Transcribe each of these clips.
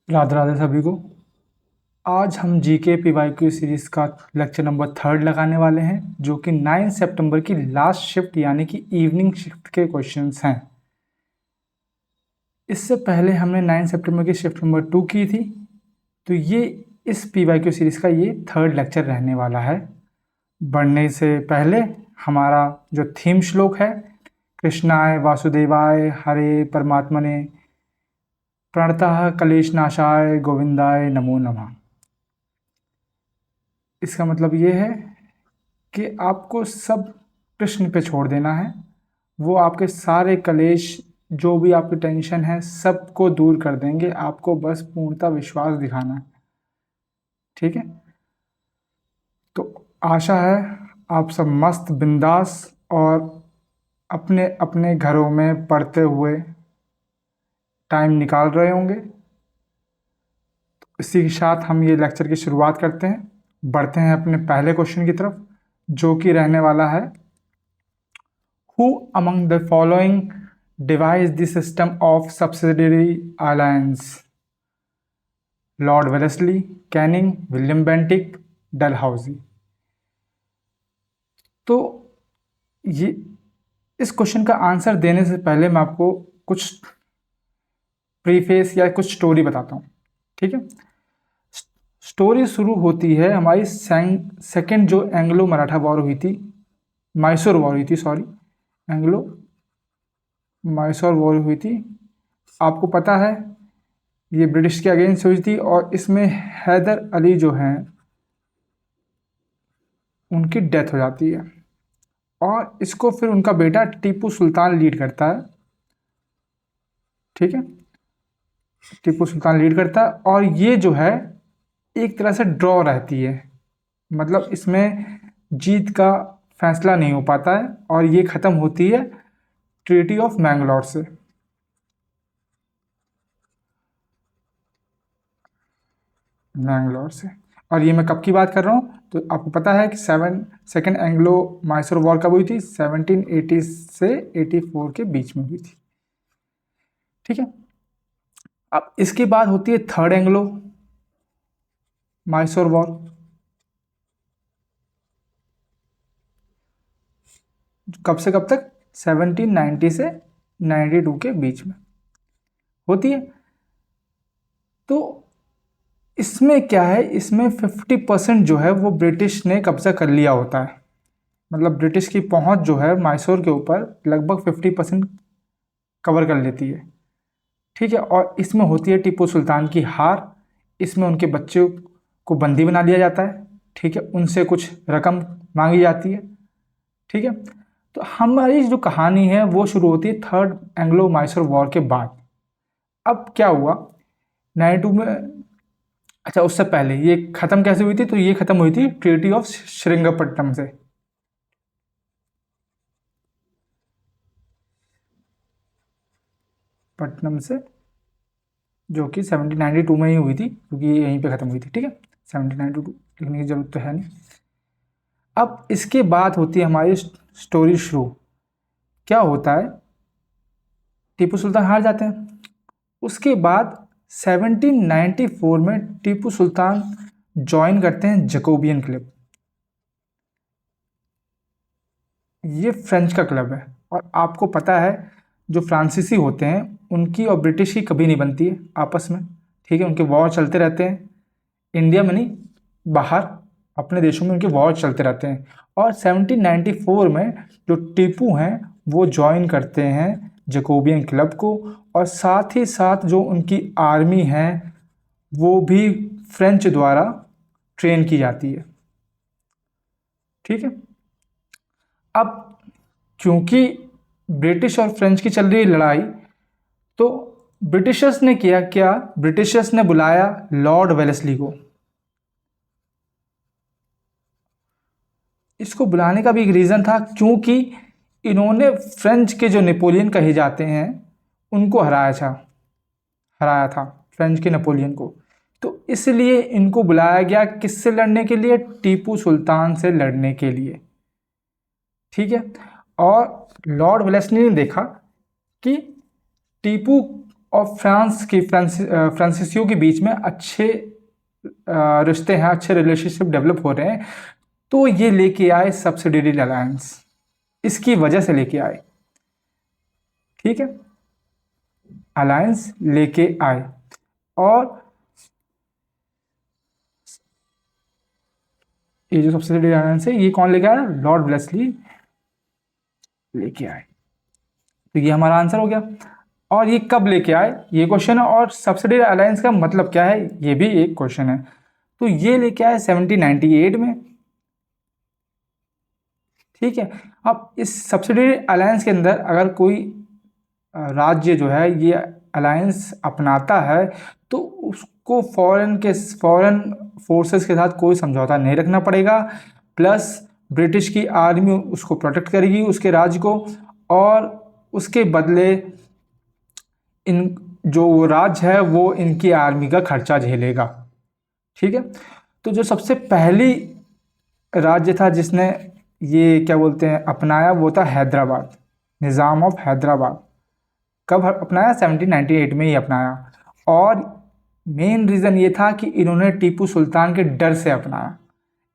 राधे राधे सभी को। आज हम जीके पीवाईक्यू सीरीज़ का लेक्चर नंबर 3 लगाने वाले हैं, जो कि 9 सितंबर की लास्ट शिफ्ट यानी कि इवनिंग शिफ्ट के क्वेश्चंस हैं। इससे पहले हमने 9 सितंबर की शिफ्ट नंबर 2 की थी, तो ये इस पीवाईक्यू सीरीज़ का ये 3rd लेक्चर रहने वाला है। बढ़ने से पहले हमारा जो थीम श्लोक है, कृष्णाय वासुदेवाय हरे परमात्मने प्रणतः कलेशनाशाय गोविंदाय नमो नमः। इसका मतलब ये है कि आपको सब कृष्ण पे छोड़ देना है। वो आपके सारे कलेश, जो भी आपकी टेंशन है, सबको दूर कर देंगे। आपको बस पूर्णता विश्वास दिखाना है, ठीक है। तो आशा है आप सब मस्त बिंदास और अपने अपने घरों में पढ़ते हुए टाइम निकाल रहे होंगे। तो इसी के साथ हम ये लेक्चर की शुरुआत करते हैं। बढ़ते हैं अपने पहले क्वेश्चन की तरफ, जो कि रहने वाला है, Who among the following devised the system of subsidiary alliance? Lord Wellesley, Canning, William Bentinck, Dalhousie. तो ये इस क्वेश्चन का आंसर देने से पहले मैं आपको कुछ प्रीफेस या कुछ स्टोरी बताता हूँ, ठीक है। स्टोरी शुरू होती है हमारी सेकेंड जो एंग्लो मराठा वॉर हुई थी, मैसूर वॉर हुई थी, सॉरी, एंग्लो मैसूर वॉर हुई थी। आपको पता है ये ब्रिटिश के अगेंस्ट हुई थी, और इसमें हैदर अली जो हैं उनकी डेथ हो जाती है, और इसको फिर उनका बेटा टीपू सुल्तान लीड करता है, ठीक है। टीपू सुल्तान लीड करता है, और ये जो है एक तरह से ड्रॉ रहती है, मतलब इसमें जीत का फैसला नहीं हो पाता है, और ये ख़त्म होती है ट्रीटी ऑफ मैंगलोर से। मैंगलोर से। और ये मैं कब की बात कर रहा हूँ, तो आपको पता है कि सेकेंड एंग्लो मैसूर वॉर कब हुई थी? 1780 से 84 के बीच में हुई थी, ठीक है। अब इसके बाद होती है थर्ड एंग्लो मैसूर वॉर, कब से कब तक? 1790 से 92 के बीच में होती है। तो इसमें क्या है, इसमें 50% जो है वो ब्रिटिश ने कब्जा कर लिया होता है, मतलब ब्रिटिश की पहुंच जो है मैसूर के ऊपर लगभग 50% कवर कर लेती है, ठीक है। और इसमें होती है टीपू सुल्तान की हार। इसमें उनके बच्चों को बंदी बना लिया जाता है, ठीक है। उनसे कुछ रकम मांगी जाती है, ठीक है। तो हमारी जो कहानी है वो शुरू होती है थर्ड एंग्लो मैसूर वॉर के बाद। अब क्या हुआ 92 में, अच्छा उससे पहले ये ख़त्म कैसे हुई थी? तो ये ख़त्म हुई थी ट्रीटी ऑफ श्रीरंगपट्टनम से, पट्टनम से, जो कि 1792 में ही हुई थी, क्योंकि ये यहीं पे ख़त्म हुई थी, ठीक है। 1792 लिखने की ज़रूरत तो है नहीं। अब इसके बाद होती है हमारी स्टोरी शुरू। क्या होता है, टीपू सुल्तान हार जाते हैं। उसके बाद 1794 में टीपू सुल्तान ज्वाइन करते हैं जैकोबियन क्लब। ये फ्रेंच का क्लब है, और आपको पता है जो फ्रांसीसी होते हैं उनकी और ब्रिटिश की कभी नहीं बनती है आपस में, ठीक है। उनके वॉर चलते रहते हैं, इंडिया में नहीं, बाहर अपने देशों में उनके वॉर चलते रहते हैं। और 1794 में जो टीपू हैं वो ज्वाइन करते हैं जैकोबियन क्लब को, और साथ ही साथ जो उनकी आर्मी है वो भी फ्रेंच द्वारा ट्रेन की जाती है, ठीक है। अब क्योंकि ब्रिटिश और फ्रेंच की चल रही है लड़ाई, तो ब्रिटिशर्स ने किया क्या, ब्रिटिशर्स ने बुलाया लॉर्ड वेलेस्ली को। इसको बुलाने का भी एक रीज़न था, क्योंकि इन्होंने फ्रेंच के जो नेपोलियन कहे जाते हैं उनको हराया था फ्रेंच के नेपोलियन को। तो इसलिए इनको बुलाया गया, किससे लड़ने के लिए? टीपू सुल्तान से लड़ने के लिए, ठीक है। और लॉर्ड वेलेस्ली ने देखा कि टीपू और फ्रांसीसियों के बीच में अच्छे रिश्ते हैं, अच्छे रिलेशनशिप डेवलप हो रहे हैं, तो ये लेके आए सब्सिडियरी अलायंस, इसकी वजह से लेके आए। ठीक है, अलायंस लेके आए। और ये जो सब्सिडियरी अलायंस है, ये कौन लेके आया? लॉर्ड वेलेस्ली लेके आए। तो ये हमारा आंसर हो गया। और ये कब लेके आए, ये क्वेश्चन है। और सब्सिडियरी अलायंस का मतलब क्या है, ये भी एक क्वेश्चन है। तो ये लेके आए 1798 में। ठीक है, अब इस सब्सिडियरी अलायंस के अंदर अगर कोई राज्य जो है ये अलायंस अपनाता है, तो उसको फॉरेन फोर्सेस के साथ कोई समझौता नहीं रखना पड़ेगा, प्लस ब्रिटिश की आर्मी उसको प्रोटेक्ट करेगी, उसके राज्य को, और उसके बदले इन जो राज्य है वो इनकी आर्मी का खर्चा झेलेगा। ठीक है, तो जो सबसे पहली राज्य था जिसने ये क्या बोलते हैं अपनाया, वो था हैदराबाद, निज़ाम ऑफ हैदराबाद। कब अपनाया? 1798 में ही अपनाया। और मेन रीज़न ये था कि इन्होंने टीपू सुल्तान के डर से अपनाया।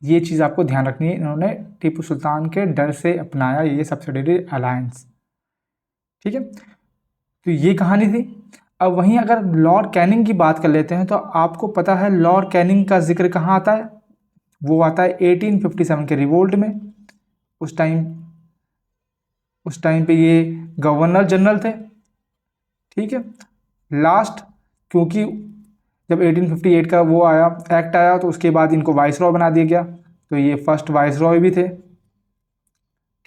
ये चीज़ आपको ध्यान रखनी है, इन्होंने टीपू सुल्तान के डर से अपनाया ये सब्सिडियरी अलायंस। ठीक है, तो ये कहानी थी। अब वहीं अगर लॉर्ड कैनिंग की बात कर लेते हैं, तो आपको पता है लॉर्ड कैनिंग का जिक्र कहाँ आता है? वो आता है 1857 के रिवोल्ट में। उस टाइम पे ये गवर्नर जनरल थे। ठीक है, लास्ट, क्योंकि जब 1858 का वो आया, एक्ट आया, तो उसके बाद इनको वाइसरॉय बना दिया गया, तो ये फर्स्ट वाइसरॉय भी थे।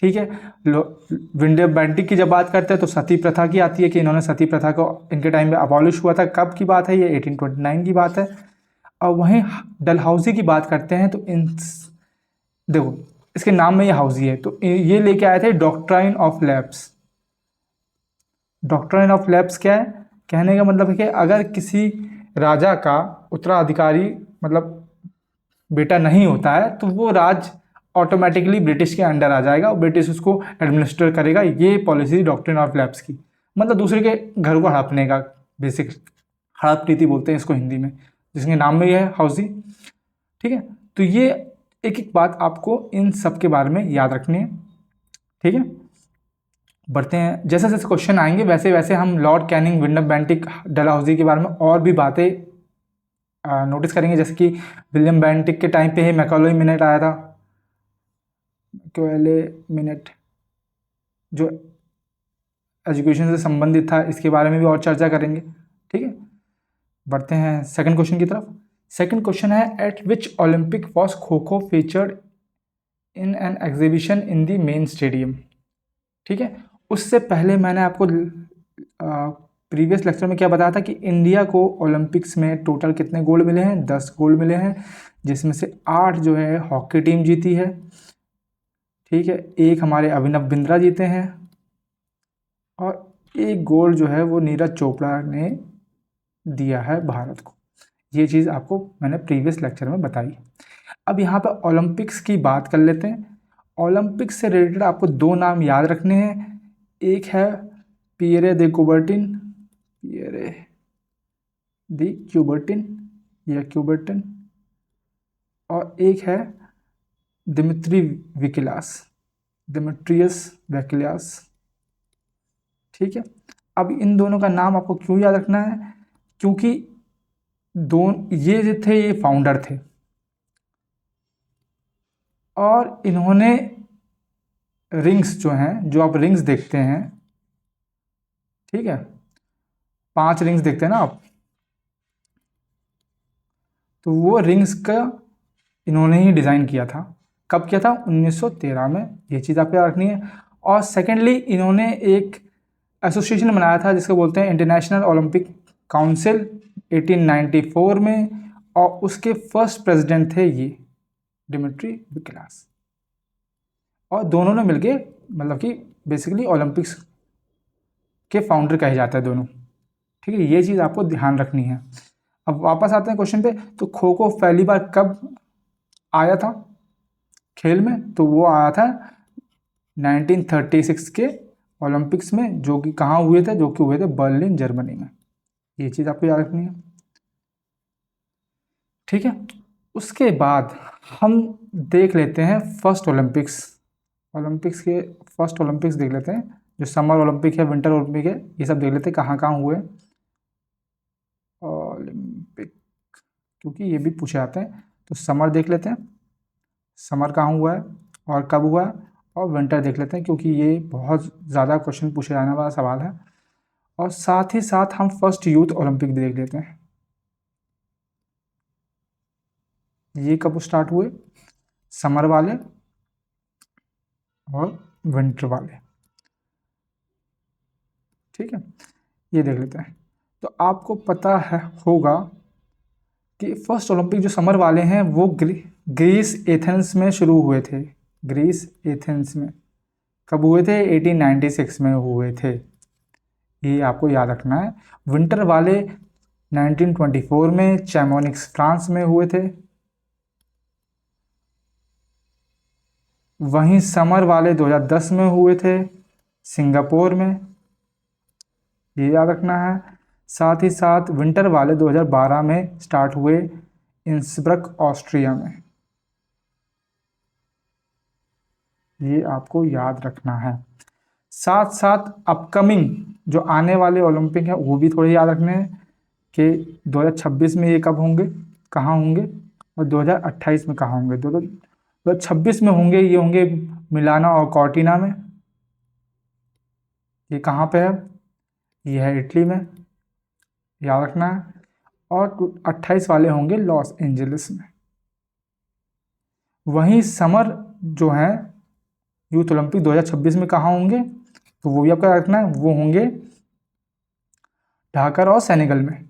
ठीक है, विलियम बेंटिक की जब बात करते हैं तो सती प्रथा की आती है कि इन्होंने सती प्रथा को इनके टाइम में अबॉलिश हुआ था। कब की बात है? ये 1829 की बात है। और वहीं डलहौजी की बात करते हैं, तो इन देखो इसके नाम में ये हाउजी है, तो ये लेके आए थे doctrine of lapse. Doctrine of lapse क्या है? कहने का मतलब है कि अगर किसी राजा का उत्तराधिकारी मतलब बेटा नहीं होता है, तो वो राज ऑटोमेटिकली ब्रिटिश के अंडर आ जाएगा और ब्रिटिश उसको एडमिनिस्टर करेगा। ये पॉलिसी डॉक्ट्रिन ऑफ लैप्स की, मतलब दूसरे के घर को हड़पने का, बेसिक हड़प नीति बोलते हैं इसको हिंदी में, जिसके नाम में ये है हाउसी। ठीक है, तो ये एक एक बात आपको इन सब के बारे में याद रखनी है। ठीक है, बढ़ते हैं, जैसे जैसे क्वेश्चन आएंगे वैसे वैसे हम Lord Canning, William Bentinck, Dalhousie के बारे में और भी बातें नोटिस करेंगे। जैसे कि विलियम बेंटिक के टाइम पे ही मैकॉले मिनट आया था, मैकॉले मिनट जो एजुकेशन से संबंधित था, इसके बारे में भी और चर्चा करेंगे। ठीक है, बढ़ते हैं सेकंड क्वेश्चन की तरफ। सेकंड क्वेश्चन है, eight which Olympic was kho kho featured in an exhibition in the main stadium. ठीक है, उससे पहले मैंने आपको प्रीवियस लेक्चर में क्या बताया था कि इंडिया को ओलंपिक्स में टोटल कितने गोल्ड मिले हैं? 10 गोल्ड मिले हैं, जिसमें से 8 जो है हॉकी टीम जीती है। ठीक है, एक हमारे अभिनव बिंद्रा जीते हैं, और एक गोल्ड जो है वो नीरज चोपड़ा ने दिया है भारत को। ये चीज़ आपको मैंने प्रीवियस लेक्चर में बताई। अब यहाँ पे ओलंपिक्स की बात कर लेते हैं। ओलंपिक्स से रिलेटेड आपको 2 नाम याद रखने हैं। एक है पियरे दे कुबर्टिन, पियरे दी क्यूबर्टिन या क्यूबर्टिन, और एक है दिमित्रियस वैकिलास। ठीक है, अब इन दोनों का नाम आपको क्यों याद रखना है? क्योंकि ये जो थे ये फाउंडर थे, और इन्होंने रिंग्स जो हैं, जो आप रिंग्स देखते हैं, ठीक है, 5 रिंग्स देखते हैं ना आप, तो वो रिंग्स का इन्होंने ही डिज़ाइन किया था। कब किया था? 1913 में। ये चीज़ आपको याद रखनी है। और सेकेंडली इन्होंने एक एसोसिएशन बनाया था जिसको बोलते हैं इंटरनेशनल ओलंपिक काउंसिल 1894 में, और उसके फर्स्ट प्रेसिडेंट थे ये डिमिट्री विकलास। और दोनों ने मिलके मतलब कि बेसिकली ओलंपिक्स के फाउंडर कहे जाते हैं दोनों। ठीक है, ये चीज़ आपको ध्यान रखनी है। अब वापस आते हैं क्वेश्चन पे। तो खो खो पहली बार कब आया था खेल में? तो वो आया था 1936 के ओलंपिक्स में, जो कि कहाँ हुए थे? जो कि हुए थे बर्लिन, जर्मनी में। ये चीज़ आपको याद रखनी है। ठीक है, उसके बाद हम देख लेते हैं फर्स्ट ओलंपिक्स। ओलंपिक्स के फर्स्ट ओलंपिक्स देख लेते हैं, जो समर ओलंपिक है, विंटर ओलंपिक है, ये सब देख लेते हैं कहाँ कहाँ हुए ओलंपिक, क्योंकि ये भी पूछे जाते हैं। तो समर देख लेते हैं, समर कहाँ हुआ है और कब हुआ है, और विंटर देख लेते हैं क्योंकि ये बहुत ज़्यादा क्वेश्चन पूछे जाने वाला सवाल है। और साथ ही साथ हम फर्स्ट यूथ ओलंपिक देख लेते हैं, ये कब स्टार्ट हुए, समर वाले और विंटर वाले। ठीक है, ये देख लेते हैं। तो आपको पता है होगा कि फर्स्ट ओलंपिक जो समर वाले हैं वो ग्रीस एथेंस में शुरू हुए थे। ग्रीस एथेंस में कब हुए थे, 1896 में हुए थे, ये आपको याद रखना है। विंटर वाले 1924 में चैमोनिक्स फ्रांस में हुए थे। वहीं समर वाले 2010 में हुए थे सिंगापुर में, ये याद रखना है। साथ ही साथ विंटर वाले 2012 में स्टार्ट हुए इंसब्रक ऑस्ट्रिया में, ये आपको याद रखना है। साथ साथ अपकमिंग जो आने वाले ओलंपिक है वो भी थोड़े याद रखने हैं कि 2026 में ये कब होंगे, कहाँ होंगे, और 2028 में कहाँ होंगे। 2026 में होंगे, ये होंगे मिलाना और कॉर्टिना में, ये कहाँ पे है, ये है इटली में, याद रखना है। और 28 वाले होंगे लॉस एंजलिस में। वहीं समर जो है यूथ ओलंपिक 2026 में कहाँ होंगे, तो वो भी आपको याद रखना है, वो होंगे ढाका और सेनेगल में।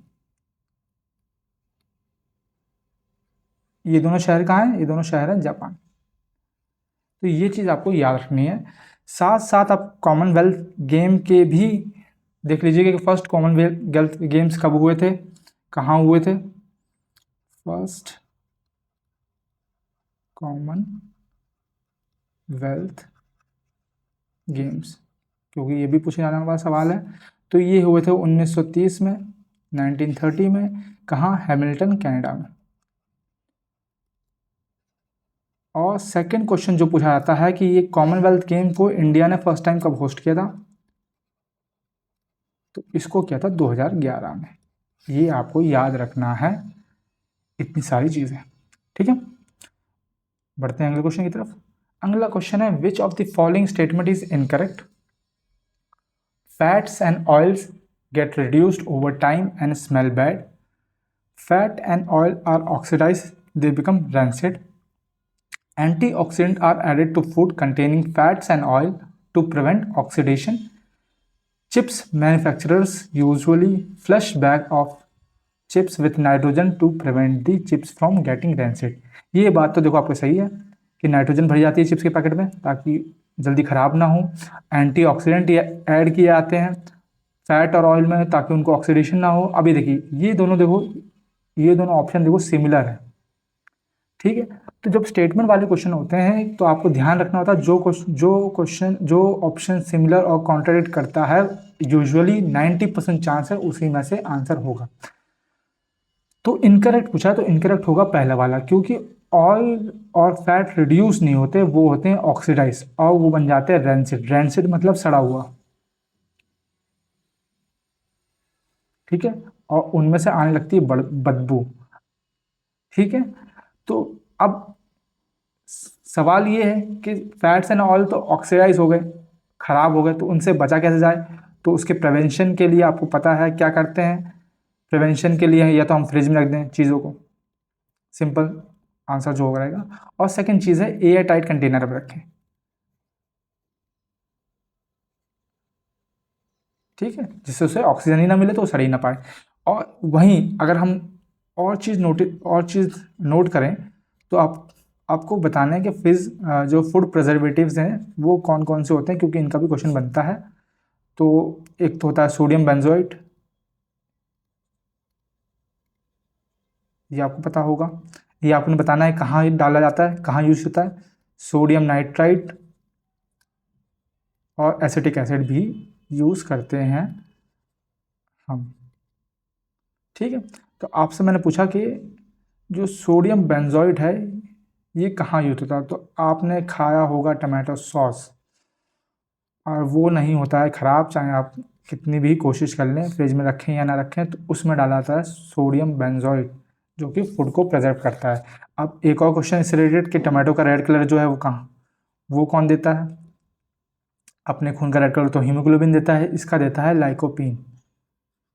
ये दोनों शहर कहाँ हैं, ये दोनों शहर हैं जापान। तो ये चीज़ आपको याद रखनी है। साथ साथ आप कॉमनवेल्थ गेम के भी देख लीजिएगा कि फर्स्ट कॉमनवेल्थ गेम्स कब हुए थे, कहाँ हुए थे। फर्स्ट कॉमनवेल्थ गेम्स, क्योंकि ये भी पूछे जाने वाला सवाल है। तो ये हुए थे 1930 में, 1930 में, कहाँ, हैमिल्टन कनाडा में। और सेकंड क्वेश्चन जो पूछा जाता है कि ये कॉमनवेल्थ गेम को इंडिया ने फर्स्ट टाइम कब होस्ट किया था, तो इसको किया था 2011 में, ये आपको याद रखना है, इतनी सारी चीज़ें। ठीक है, बढ़ते हैं अगले क्वेश्चन की तरफ। अगला क्वेश्चन है which of the following statement is incorrect. Fats and oils get reduced over time and smell bad. Fat and oil are oxidized, they become rancid. Antioxidants are added to food containing fats and oil to prevent oxidation. Chips manufacturers usually flush bag of chips with nitrogen to prevent the chips from getting rancid. ये बात तो देखो आपको सही है कि nitrogen भरी जाती है चिप्स के पैकेट में ताकि जल्दी ख़राब ना हो। एंटीऑक्सीडेंट ये ऐड किए जाते हैं फैट और ऑयल में ताकि उनको ऑक्सीडेशन ना हो। अभी देखिए ये दोनों देखो, ये दोनों ऑप्शन देखो सिमिलर है। ठीक है, तो जब स्टेटमेंट वाले क्वेश्चन होते हैं तो आपको ध्यान रखना होता है जो ऑप्शन सिमिलर और कॉन्ट्राडिक्ट करता है यूजुअली 90% चांस है उसी में से आंसर होगा। तो इनकरेक्ट पूछा है तो इनकरेक्ट होगा पहला वाला, क्योंकि ऑयल और फैट रिड्यूस नहीं होते, वो होते हैं ऑक्सीडाइज और वो बन जाते हैं रेंसिड। रेंसिड मतलब सड़ा हुआ। ठीक है, और उनमें से आने लगती है बदबू। ठीक है, तो अब सवाल ये है कि फैट्स एंड ऑयल तो ऑक्सीडाइज हो गए, खराब हो गए, तो उनसे बचा कैसे जाए। तो उसके प्रिवेंशन के लिए आपको पता है क्या करते हैं, प्रिवेंशन के लिए या तो हम फ्रिज में रख दें चीज़ों को, सिंपल आंसर जो होगा रहेगा। और सेकंड चीज़ है एयर टाइट कंटेनर में रखें। ठीक है, जिससे उसे ऑक्सीजन ही ना मिले तो वो सड़ ही ना पाए। और वहीं अगर हम और चीज़ नोट करें तो आपको बताना है कि जो फूड प्रिजर्वेटिव्स हैं वो कौन कौन से होते हैं, क्योंकि इनका भी क्वेश्चन बनता है। तो एक तो होता है सोडियम बेंजोएट, ये आपको पता होगा, ये आपने बताना है कहाँ डाला जाता है, कहाँ यूज होता है। सोडियम नाइट्राइट और एसिटिक एसिड भी यूज़ करते हैं हम। ठीक है। तो आपसे मैंने पूछा कि जो सोडियम बेंजोइट है ये कहाँ यूज होता है, तो आपने खाया होगा टमाटो सॉस, और वो नहीं होता है ख़राब, चाहे आप कितनी भी कोशिश कर लें फ्रिज में रखें या ना रखें, तो उसमें डाला जाता है सोडियम बेंजोइट जो कि फूड को प्रिजर्व करता है। अब एक और क्वेश्चन इससे रिलेटेड कि टमाटो का रेड कलर जो है वो कहाँ, वो कौन देता है अपने खून का रेड कलर, तो हीमोग्लोबिन देता है, इसका देता है लाइकोपीन।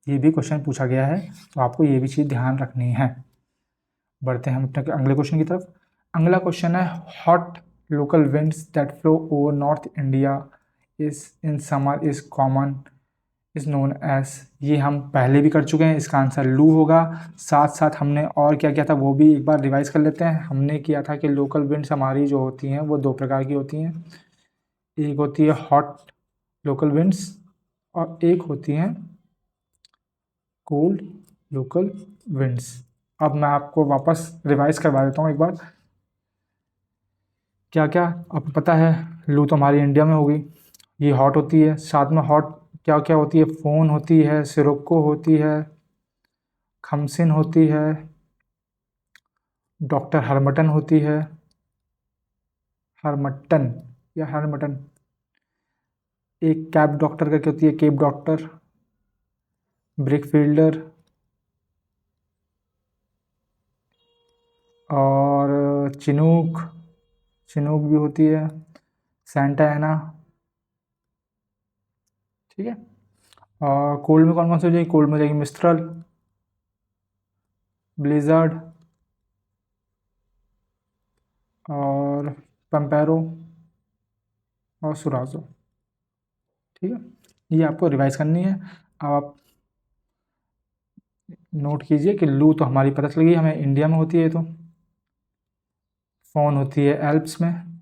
ये भी क्वेश्चन पूछा गया है, तो आपको ये भी चीज़ ध्यान रखनी है। बढ़ते हैं हम अपने अगले क्वेश्चन की तरफ। अगला क्वेश्चन है hot local winds that flow over north India is in summer is common is known as. ये हम पहले भी कर चुके हैं, इसका आंसर लू होगा। साथ साथ हमने और क्या किया था वो भी एक बार रिवाइज कर लेते हैं। हमने किया था कि लोकल विंड्स हमारी जो होती हैं वो दो प्रकार की होती हैं, एक होती है हॉट लोकल विंड्स और एक होती हैं कोल्ड लोकल विंड्स। अब मैं आपको वापस रिवाइज करवा देता हूँ एक बार क्या क्या। अब पता है लू तो हमारी इंडिया में होगी, ये हॉट होती है, साथ में हॉट क्या क्या होती है, फोन होती है, सिरोक्को होती है, खमसिन होती है, डॉक्टर हरमटन होती है, हरमटन या हरमटन, एक कैप डॉक्टर करके होती है, केप डॉक्टर, ब्रिक फील्डर, और चिनूक, चिनूक भी होती है, सेंटा एना। ठीक है। और कोल्ड में कौन कौन सी हो जाएगी, कोल्ड में हो जाएगी मिस्ट्रल, ब्लिज़र्ड और पंपेरो और सुराजो। ठीक है, ये आपको रिवाइज करनी है। अब आप नोट कीजिए कि लू तो हमारी पता चल गई हमें इंडिया में होती है, तो फोन होती है एल्प्स में,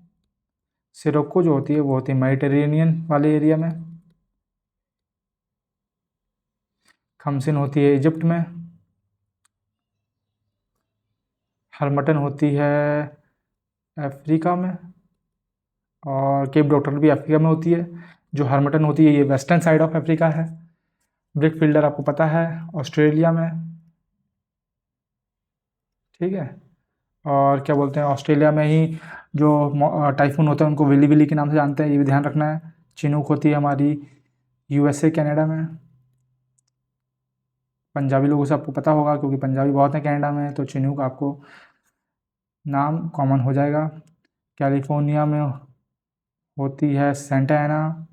सिरोक्को जो होती है वो होती है मेडिटेरेनियन वाले एरिया में, खमसिन होती है इजिप्ट में, हरमटन होती है अफ्रीका में, और केप डॉक्टर भी अफ्रीका में होती है। जो हरमटन होती है ये वेस्टर्न साइड ऑफ अफ्रीका है। ब्रिक फील्डर आपको पता है ऑस्ट्रेलिया में। ठीक है। और क्या बोलते हैं ऑस्ट्रेलिया में ही जो टाइफून होता है उनको विली विली के नाम से जानते हैं, ये भी ध्यान रखना है। चिनूक होती है हमारी यूएसए कनाडा में। पंजाबी लोगों से आपको पता होगा क्योंकि पंजाबी बहुत हैं कनाडा में, तो चिनूक आपको नाम कॉमन हो जाएगा। कैलिफोर्निया में होती है सेंटा एना।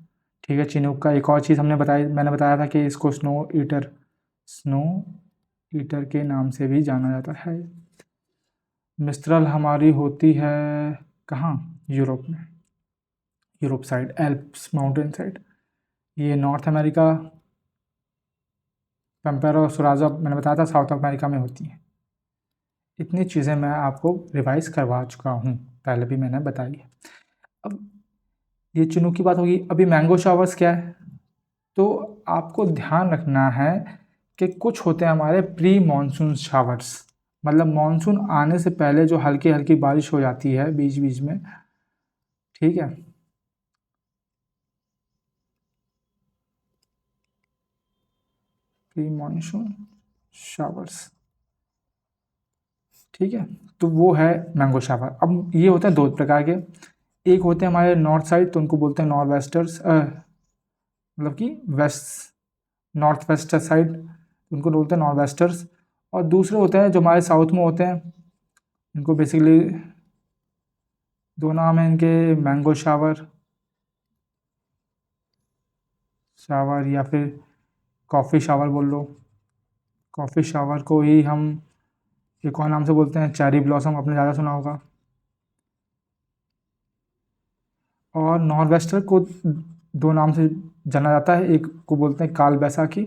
ठीक है। चिनूक का एक और चीज़ मैंने बताया था कि इसको स्नो ईटर के नाम से भी जाना जाता है। मिस्ट्रल हमारी होती है कहाँ, यूरोप में, Europe side Alps mountain side. ये नॉर्थ अमेरिका, पेम्पेरो और सुराजा मैंने बताया था साउथ अमेरिका में होती है। इतनी चीज़ें मैं आपको रिवाइज करवा चुका हूँ, पहले भी मैंने बताई है। अब ये चिनूक की बात होगी। अभी मैंगो शावर्स क्या है, तो आपको ध्यान रखना है कि कुछ होते हैं हमारे प्री मानसून शावर्स, मतलब मानसून आने से पहले जो हल्की हल्की बारिश हो जाती है बीच बीच में। ठीक है। Pre monsoon showers. ठीक है। तो वो है मैंगो शावर। अब ये होता है दो प्रकार के, एक होते हैं हमारे नॉर्थ साइड तो उनको बोलते हैं नॉर्थ वेस्टर्स, मतलब कि वेस्ट नॉर्थ वेस्ट साइड उनको बोलते हैं नॉर्थ वेस्टर्स। और दूसरे होते हैं जो हमारे साउथ में होते हैं, इनको बेसिकली दो नाम हैं इनके, मैंगो शावर शावर या फिर कॉफ़ी शावर बोल लो। कॉफ़ी शावर को ही हम एक और नाम से बोलते हैं चेरी ब्लॉसम, आपने ज़्यादा सुना होगा। और नॉर्थ वेस्टर को दो नाम से जाना जाता है, एक को बोलते हैं काल बैसाखी,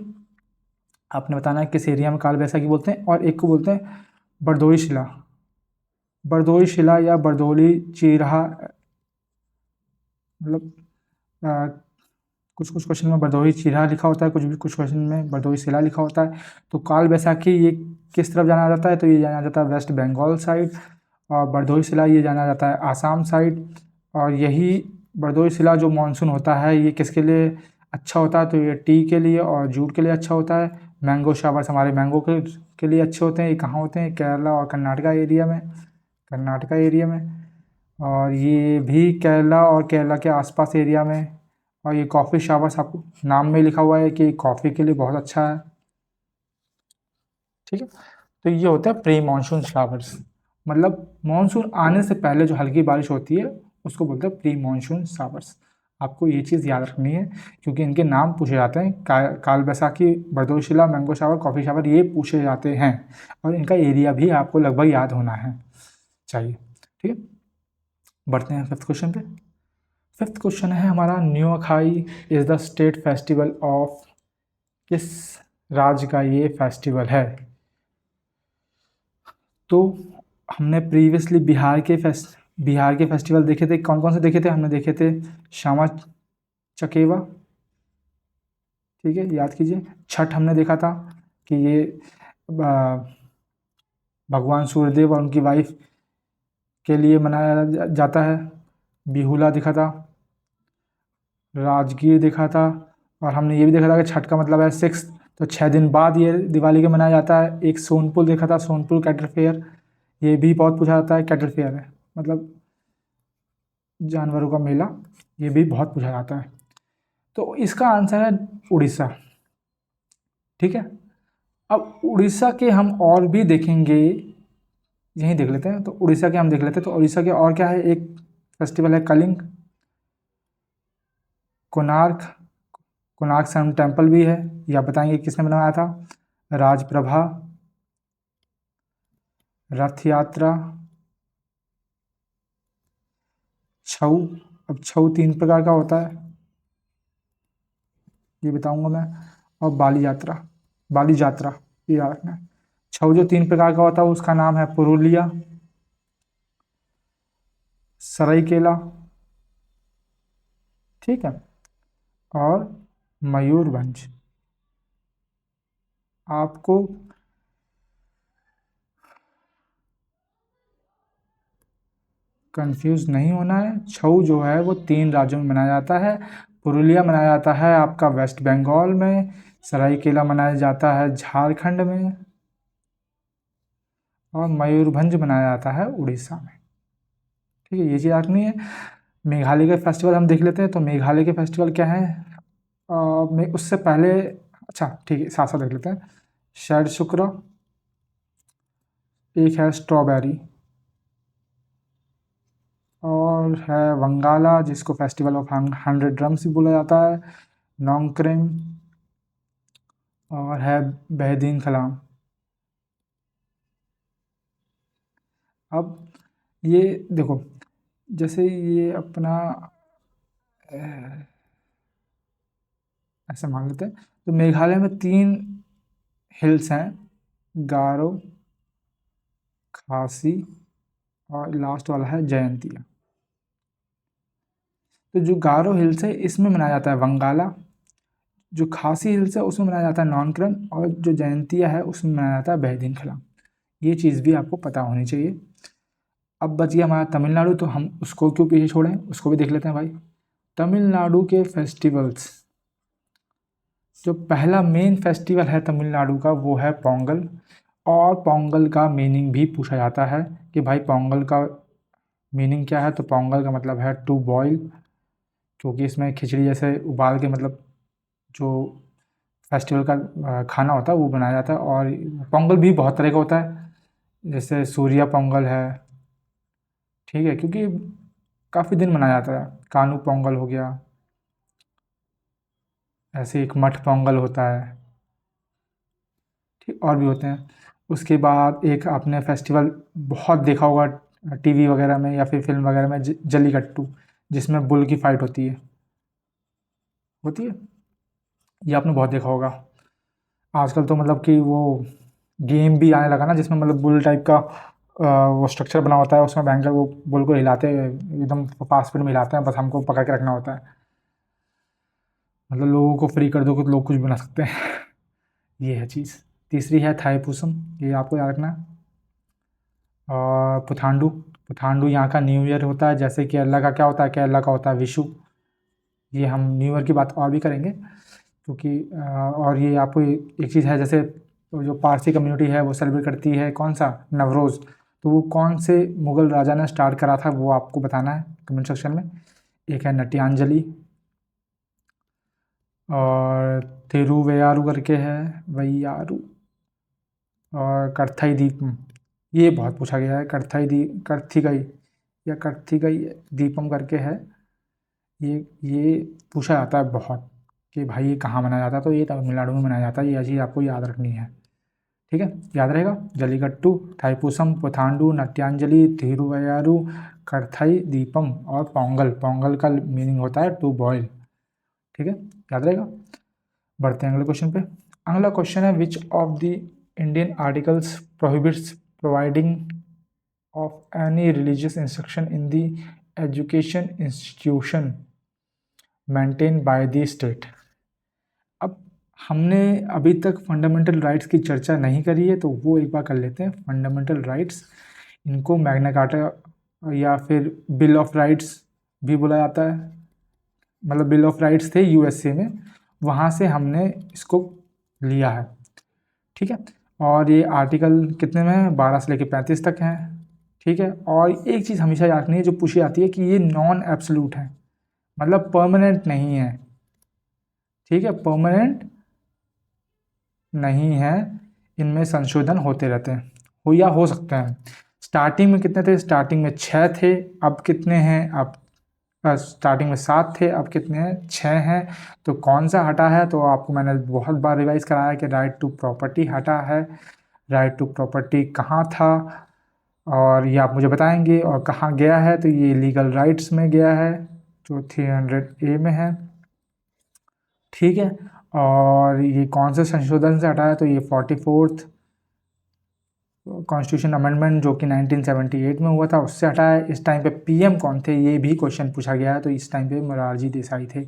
आपने बताना है किस एरिया में काल बैसाखी बोलते हैं, और एक को बोलते हैं बरदोई शिला। बरदोई शिला या बरदोली चीरहा, मतलब कुछ कुछ क्वेश्चन में बरदोई चीरहा लिखा होता है, कुछ क्वेश्चन में बरदोई शिला लिखा होता है। तो काल बैसाखी ये किस तरफ जाना जाता है, तो ये जाना जाता है वेस्ट बंगाल साइड, और बरदोई शिला ये जाना जाता है आसाम साइड। और यही बरदोई शिला जो मानसून होता है ये किसके लिए अच्छा होता है, तो ये टी के लिए और जूट के लिए अच्छा होता है। मैंगो शावर्स हमारे मैंगो के लिए अच्छे होते हैं। ये कहाँ होते हैं? केरला और कर्नाटका एरिया में, कर्नाटका एरिया में। और ये भी केरला और केरला के आसपास एरिया में। और ये कॉफ़ी शावर्स आपको नाम में लिखा हुआ है कि कॉफ़ी के लिए बहुत अच्छा है। ठीक है, तो ये होता है प्री मानसून शावर्स, मतलब मानसून आने से पहले जो हल्की बारिश होती है उसको बोलते हैं प्री मानसून शावर्स। आपको ये चीज़ याद रखनी है क्योंकि इनके नाम पूछे जाते हैं। Kal Baisakhi, Bardoisila, mango shower, coffee shower, ये पूछे जाते हैं। और इनका एरिया भी आपको लगभग याद होना है चाहिए। ठीक है, बढ़ते हैं फिफ्थ क्वेश्चन पे। फिफ्थ क्वेश्चन है हमारा, Nuakhai is the state festival of, किस राज्य का ये फेस्टिवल है? तो हमने प्रीवियसली बिहार के फेस्टिवल देखे थे। कौन कौन से देखे थे? हमने देखे थे श्यामा चकेवा, ठीक है, याद कीजिए। छठ हमने देखा था कि ये भगवान सूर्यदेव और उनकी वाइफ के लिए मनाया जाता है। बिहुला देखा था, राजगीर देखा था, और हमने ये भी देखा था कि छठ का मतलब है 6, तो 6 दिन बाद ये दिवाली के मनाया जाता है। एक सोनपुर देखा था, सोनपुर कैटल फेयर, ये भी बहुत पूछा जाता है। कैटल फेयर है मतलब जानवरों का मेला, ये भी बहुत पूछा जाता है। तो इसका आंसर है उड़ीसा। ठीक है, अब उड़ीसा के हम और भी देखेंगे, यहीं देख लेते हैं। तो उड़ीसा के हम देख लेते हैं। तो उड़ीसा के और क्या है? एक फेस्टिवल है कलिंग, कोणार्क, कोणार्क सन टेम्पल भी है। या बताएंगे किसने बनाया था? राजप्रभा, रथ यात्रा, छऊ। अब छऊ 3 प्रकार का होता है, ये बताऊंगा मैं। और बाली यात्रा, बाली यात्रा, ये याद रखना है। छऊ जो 3 प्रकार का होता है उसका नाम है पुरुलिया, सरायकेला, ठीक है, और मयूरभंज। आपको कंफ्यूज नहीं होना है। छऊ जो है वो 3 राज्यों में मनाया जाता है। पुरुलिया मनाया जाता है आपका वेस्ट बंगाल में, सरायकेला मनाया जाता है झारखंड में, और मयूरभंज मनाया जाता है उड़ीसा में। ठीक है, ये चीज़ रखनी है। मेघालय के फेस्टिवल हम देख लेते हैं। तो मेघालय के फेस्टिवल क्या है? उससे पहले, अच्छा ठीक है, साथ साथ देख लेते हैं। शरद शुक्र, एक है स्ट्रॉबेरी, और है वंगाला जिसको फेस्टिवल ऑफ 100 ड्रम्स भी बोला जाता है, नोंगक्रेम, और है बेहदीन कलाम। अब ये देखो, जैसे ये अपना ऐसे मान लेते हैं। तो मेघालय में 3 हिल्स हैं, गारो, खासी, और लास्ट वाला है जयंतिया। तो जो गारो हिल्स है इसमें मनाया जाता है वंगाला, जो खासी हिल्स है उसमें मनाया जाता है नॉनक्रन, और जो जयंतिया है उसमें मनाया जाता है बेहदीन खलाम। ये चीज़ भी आपको पता होनी चाहिए। अब बच गया हमारा तमिलनाडु, तो हम उसको क्यों पीछे छोड़ें, उसको भी देख लेते हैं भाई। तमिलनाडु के फेस्टिवल्स, जो पहला मेन फेस्टिवल है तमिलनाडु का वो है पोंगल। और पोंगल का मीनिंग भी पूछा जाता है कि भाई पोंगल का मीनिंग क्या है? तो पोंगल का मतलब है टू बॉयल, क्योंकि इसमें खिचड़ी जैसे उबाल के मतलब जो फेस्टिवल का खाना होता है वो बनाया जाता है। और पोंगल भी बहुत तरह का होता है, जैसे सूर्या पोंगल है, ठीक है, क्योंकि काफ़ी दिन मनाया जाता है। कानू पोंगल हो गया, ऐसे एक मठ पोंगल होता है, ठीक, और भी होते हैं। उसके बाद एक आपने फेस्टिवल बहुत देखा होगा टीवी वगैरह में या फिर फिल्म वगैरह में, जल्लीकट्टू, जिसमें बुल की फाइट होती है, ये आपने बहुत देखा होगा। आजकल तो मतलब कि वो गेम भी आने लगा ना, जिसमें मतलब बुल टाइप का वो स्ट्रक्चर बना होता है, उसमें भयंकर वो बुल को हिलाते हैं, एकदम फास्ट स्पीड में हिलाते हैं, बस हमको पकड़ के रखना होता है। मतलब लोगों को फ्री कर दो तो लोग कुछ बना सकते हैं। ये है चीज़। तीसरी है थाईपुसम, ये आपको याद रखना है। और पुथांडू, पुथांडू यहाँ का न्यू ईयर होता है। जैसे केरला का क्या होता है? केरला का होता है विशु। ये हम न्यू ईयर की बात और भी करेंगे। क्योंकि और ये आपको एक चीज़ है, जैसे जो पारसी कम्युनिटी है वो सेलिब्रेट करती है कौन सा, नवरोज़। तो वो कौन से मुग़ल राजा ने स्टार्ट करा था वो आपको बताना है कमेंट सेक्शन में। एक है नट्यांजलि, और थिरुवैयारू करके है, वैयारू, और कर्थई दीपम। ये बहुत पूछा गया है, कर्थिगई या कर्थिगई दीपम करके है। ये पूछा जाता है बहुत कि भाई ये कहाँ मनाया जाता है, तो ये तमिलनाडु में मनाया जाता है। ये चीज़ आपको याद रखनी है, ठीक है, याद रहेगा। जल्लीकट्टू, थाईपुसम, पुथांडु, नट्यांजलि, थिरुवैयारू, कर्थई दीपम और पोंगल। पोंगल का मीनिंग होता है टू बॉयल, ठीक है, याद रहेगा। बढ़ते हैं अगले क्वेश्चन पे। अगला क्वेश्चन है, which of the Indian articles prohibits providing of any religious instruction in the education institution maintain by the state. अब हमने अभी तक फंडामेंटल राइट्स की चर्चा नहीं करी है, तो वो एक बार कर लेते हैं। फंडामेंटल राइट्स, इनको मैग्ना कार्टा या फिर बिल ऑफ राइट्स भी बोला जाता है। मतलब बिल ऑफ राइट्स थे यूएसए में, वहाँ से हमने इसको लिया है, ठीक है। और ये आर्टिकल कितने में है, 12 से लेकर 35 तक हैं, ठीक है। और एक चीज़ हमेशा याद रखनी है जो पूछी जाती है कि ये नॉन एब्सोल्यूट है, मतलब परमानेंट नहीं है, ठीक है, परमानेंट नहीं है, इनमें संशोधन होते रहते हैं, हो या हो सकते हैं। स्टार्टिंग में कितने थे, स्टार्टिंग में 6 थे, अब कितने हैं, अब स्टार्टिंग में 7 थे, अब कितने हैं, 6 हैं। तो कौन सा हटा है, तो आपको मैंने बहुत बार रिवाइज कराया कि राइट टू प्रॉपर्टी हटा है। राइट टू प्रॉपर्टी कहाँ था, और ये आप मुझे बताएंगे, और कहाँ गया है, तो ये लीगल राइट्स में गया है जो 300A में है, ठीक है। और ये कौन से संशोधन से हटा है, तो ये 44th कॉन्स्टिट्यूशन अमेंडमेंट जो कि 1978 में हुआ था, उससे हटा है। इस टाइम पे पीएम कौन थे, ये भी क्वेश्चन पूछा गया है, तो इस टाइम पे मोरारजी देसाई थे,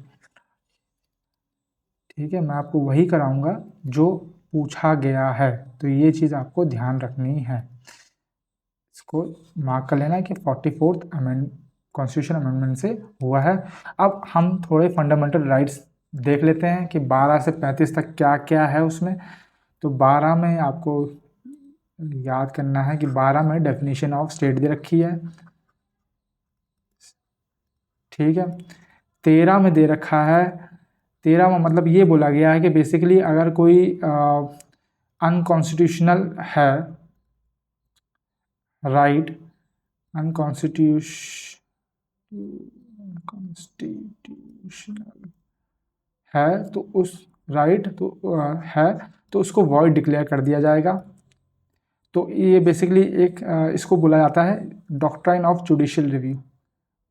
ठीक है। मैं आपको वही कराऊंगा जो पूछा गया है, तो ये चीज़ आपको ध्यान रखनी है, इसको मार्क कर लेना कि 44th कॉन्स्टिट्यूशन अमेंडमेंट से हुआ है। अब हम थोड़े फंडामेंटल राइट्स देख लेते हैं कि 12 से 35 तक क्या क्या है उसमें। तो 12 में आपको याद करना है कि 12 में डेफिनेशन ऑफ स्टेट दे रखी है, ठीक है। 13 में दे रखा है, 13 में मतलब ये बोला गया है कि बेसिकली अगर कोई अनकॉन्स्टिट्यूशनल है राइट, अनकॉन्स्टिट्यूशनल है, तो उस राइट तो है, तो उसको वॉइड डिक्लेयर कर दिया जाएगा। तो ये बेसिकली एक इसको बोला जाता है doctrine of judicial review.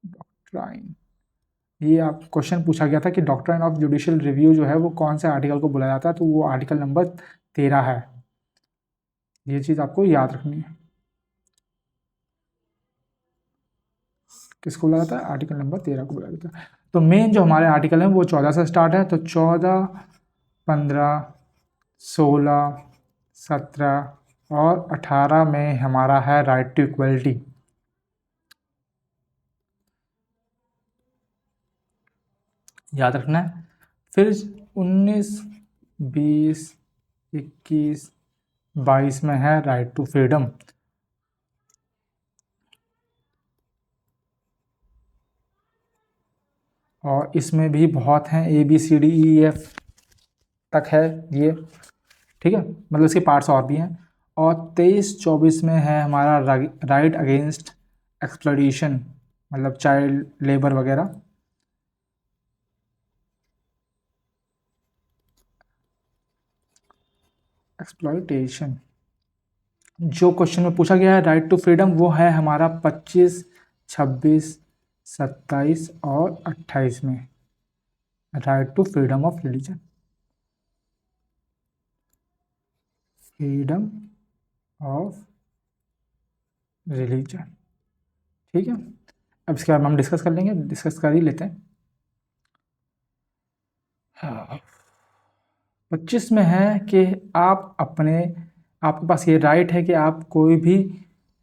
Doctrine, ये आप क्वेश्चन पूछा गया था कि डॉक्ट्राइन ऑफ जुडिशियल रिव्यू जो है वो कौन से आर्टिकल को बोला जाता है, तो वो आर्टिकल नंबर 13 है। ये चीज़ आपको याद रखनी है, किसको बोला जाता है, आर्टिकल नंबर 13 को बोला जाता है। तो मेन जो हमारे आर्टिकल हैं वो 14 से स्टार्ट है, तो 14, 15, 16, 17 और 18 में हमारा है राइट टू इक्वलिटी। याद रखना है। फिर 19, 20, 21, 22 में है राइट टू फ्रीडम। और इसमें भी बहुत हैं, ABCDEF तक है ये, ठीक है, मतलब इसके पार्ट्स और भी हैं। और 23-24 में है हमारा राइट अगेंस्ट एक्सप्लॉइटेशन, मतलब चाइल्ड लेबर वगैरह। एक्सप्लॉइटेशन जो क्वेश्चन में पूछा गया है राइट टू फ्रीडम, वो है हमारा 25, 26, 27 और 28 में, right to freedom of religion, freedom of religion, ठीक है। अब इसके बारे में हम डिस्कस कर लेंगे, डिस्कस कर ही लेते हैं। हाँ, 25 में है कि आप आपके पास ये राइट है कि आप कोई भी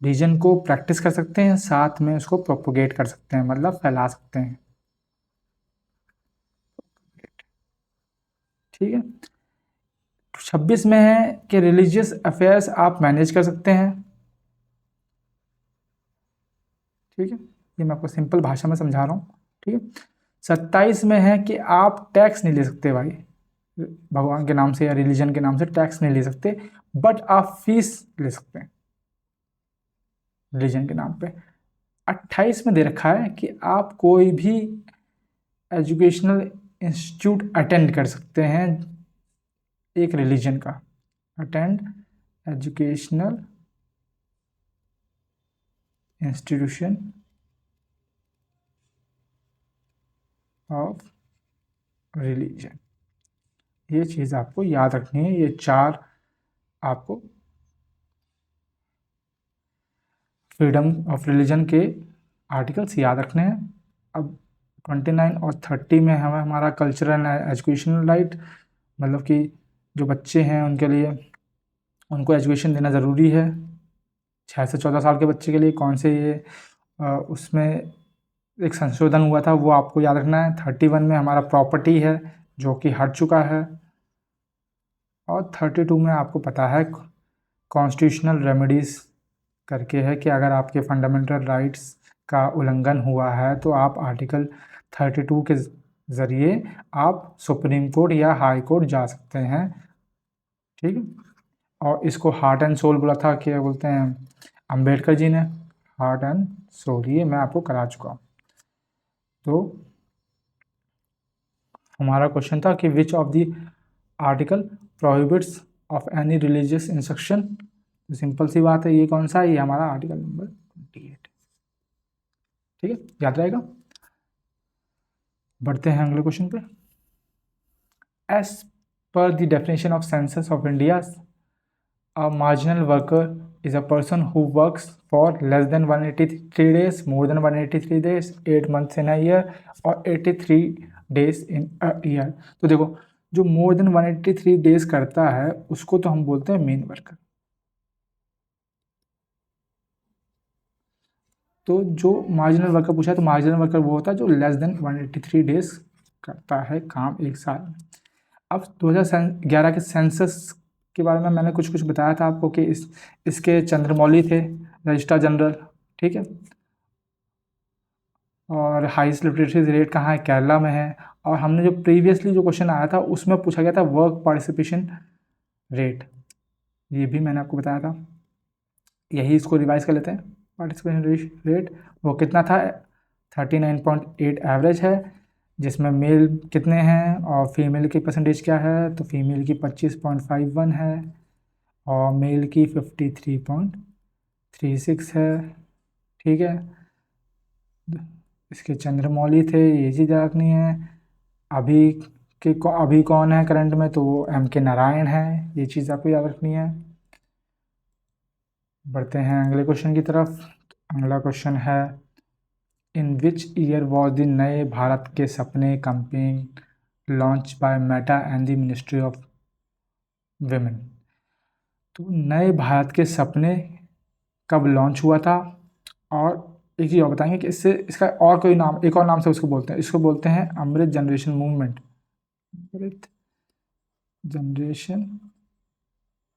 रीजन को प्रैक्टिस कर सकते हैं, साथ में उसको प्रोपोगेट कर सकते हैं, मतलब फैला सकते हैं, ठीक है। 26 में है कि रिलीजियस अफेयर्स आप मैनेज कर सकते हैं। ठीक है, ये मैं आपको सिंपल भाषा में समझा रहा हूँ। ठीक है। 27 में है कि आप टैक्स नहीं ले सकते भाई, भगवान के नाम से या रिलीजन के नाम से टैक्स नहीं ले सकते, बट आप फीस ले सकते हैं रिलीजन के नाम पे। 28 में दे रखा है कि आप कोई भी एजुकेशनल इंस्टीट्यूट अटेंड कर सकते हैं एक रिलीजन का, attend educational institution of religion. ये चीज़ आपको याद रखनी है, ये 4 आपको फ्रीडम ऑफ रिलीजन के आर्टिकल्स याद रखने हैं। अब 29 और 30 में हमें हमारा कल्चरल एंड एजुकेशनल राइट, मतलब कि जो बच्चे हैं उनके लिए उनको एजुकेशन देना ज़रूरी है। 6 से 14 साल के बच्चे के लिए कौन से ये उसमें एक संशोधन हुआ था वो आपको याद रखना है। 31 में हमारा प्रॉपर्टी है जो कि हट चुका है। और 32 में आपको पता है कॉन्स्टिट्यूशनल रेमेडीज़ करके है कि अगर आपके फंडामेंटल राइट्स का उल्लंघन हुआ है तो आप आर्टिकल 32 के ज़रिए आप सुप्रीम कोर्ट या हाई कोर्ट जा सकते हैं। ठीक है। और इसको हार्ट एंड सोल बोला था, क्या बोलते हैं, अंबेडकर जी ने, हार्ट एंड सोल, ये मैं आपको करा चुका हूँ। तो हमारा क्वेश्चन था कि which of the article prohibits of any religious instruction. Simple सी बात है, ये कौन सा है, ये हमारा आर्टिकल नंबर 28। ठीक है, याद रहेगा। बढ़ते हैं अगले क्वेश्चन पे। As per the definition of census of India, a marginal worker is a person who works for less than 183 days, more than 183 days, 8 months in a year और 83 days in a year। तो देखो, जो more than 183 days करता है उसको तो हम बोलते हैं मेन वर्कर। तो जो मार्जिनल वर्कर पूछा है तो मार्जिनल वर्कर वो होता है जो लेस देन 183 डेज करता है काम एक साल में। अब 2011 के सेंसस के बारे में मैंने कुछ कुछ बताया था आपको कि इसके चंद्रमौली थे रजिस्ट्रार जनरल। ठीक है। और हाईएस्ट लिटरेसी रेट कहाँ है, केरला में है। और हमने जो प्रीवियसली जो क्वेश्चन आया था उसमें पूछा गया था वर्क पार्टिसिपेशन रेट, ये भी मैंने आपको बताया था। यही इसको रिवाइज कर लेते हैं। पार्टिसिपेशन रेट वो कितना था, 39.8 एवरेज है, जिसमें मेल कितने हैं और फीमेल की परसेंटेज क्या है, तो फीमेल की 25.51 है और मेल की 53.36 है। ठीक है। इसके चंद्रमौली थे, ये चीज़ रखनी है। अभी अभी कौन है करंट में, तो वो एम के नारायण है, ये चीज़ आपको याद रखनी है। बढ़ते हैं अगले क्वेश्चन की तरफ। अगला क्वेश्चन है, इन विच ईयर वॉज द नए भारत के सपने campaign launch by Meta and the ministry of women. तो नए भारत के सपने कब लॉन्च हुआ था, और एक चीज़ और बताएंगे कि इससे इसका और कोई नाम, एक और नाम से उसको बोलते हैं, इसको बोलते हैं अमृत जनरेशन मूवमेंट। अमृत जनरेशन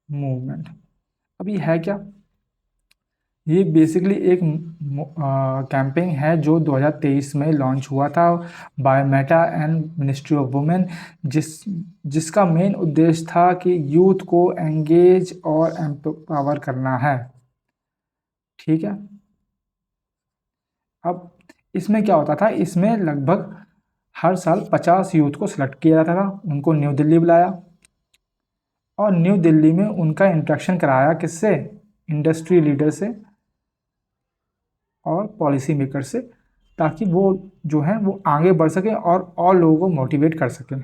मूवमेंट। अब ये है क्या, ये बेसिकली एक कैंपेन है जो 2023 में लॉन्च हुआ था by Meta and ministry of women, जिसका मेन उद्देश्य था कि यूथ को एंगेज और एम्पावर करना है। ठीक है। अब इसमें क्या होता था, इसमें लगभग हर साल 50 यूथ को सिलेक्ट किया जाता था, उनको न्यू दिल्ली बुलाया और न्यू दिल्ली में उनका इंट्रैक्शन कराया किससे, इंडस्ट्री लीडर से और पॉलिसी मेकर से, ताकि वो जो है वो आगे बढ़ सकें और लोगों को मोटिवेट कर सकें।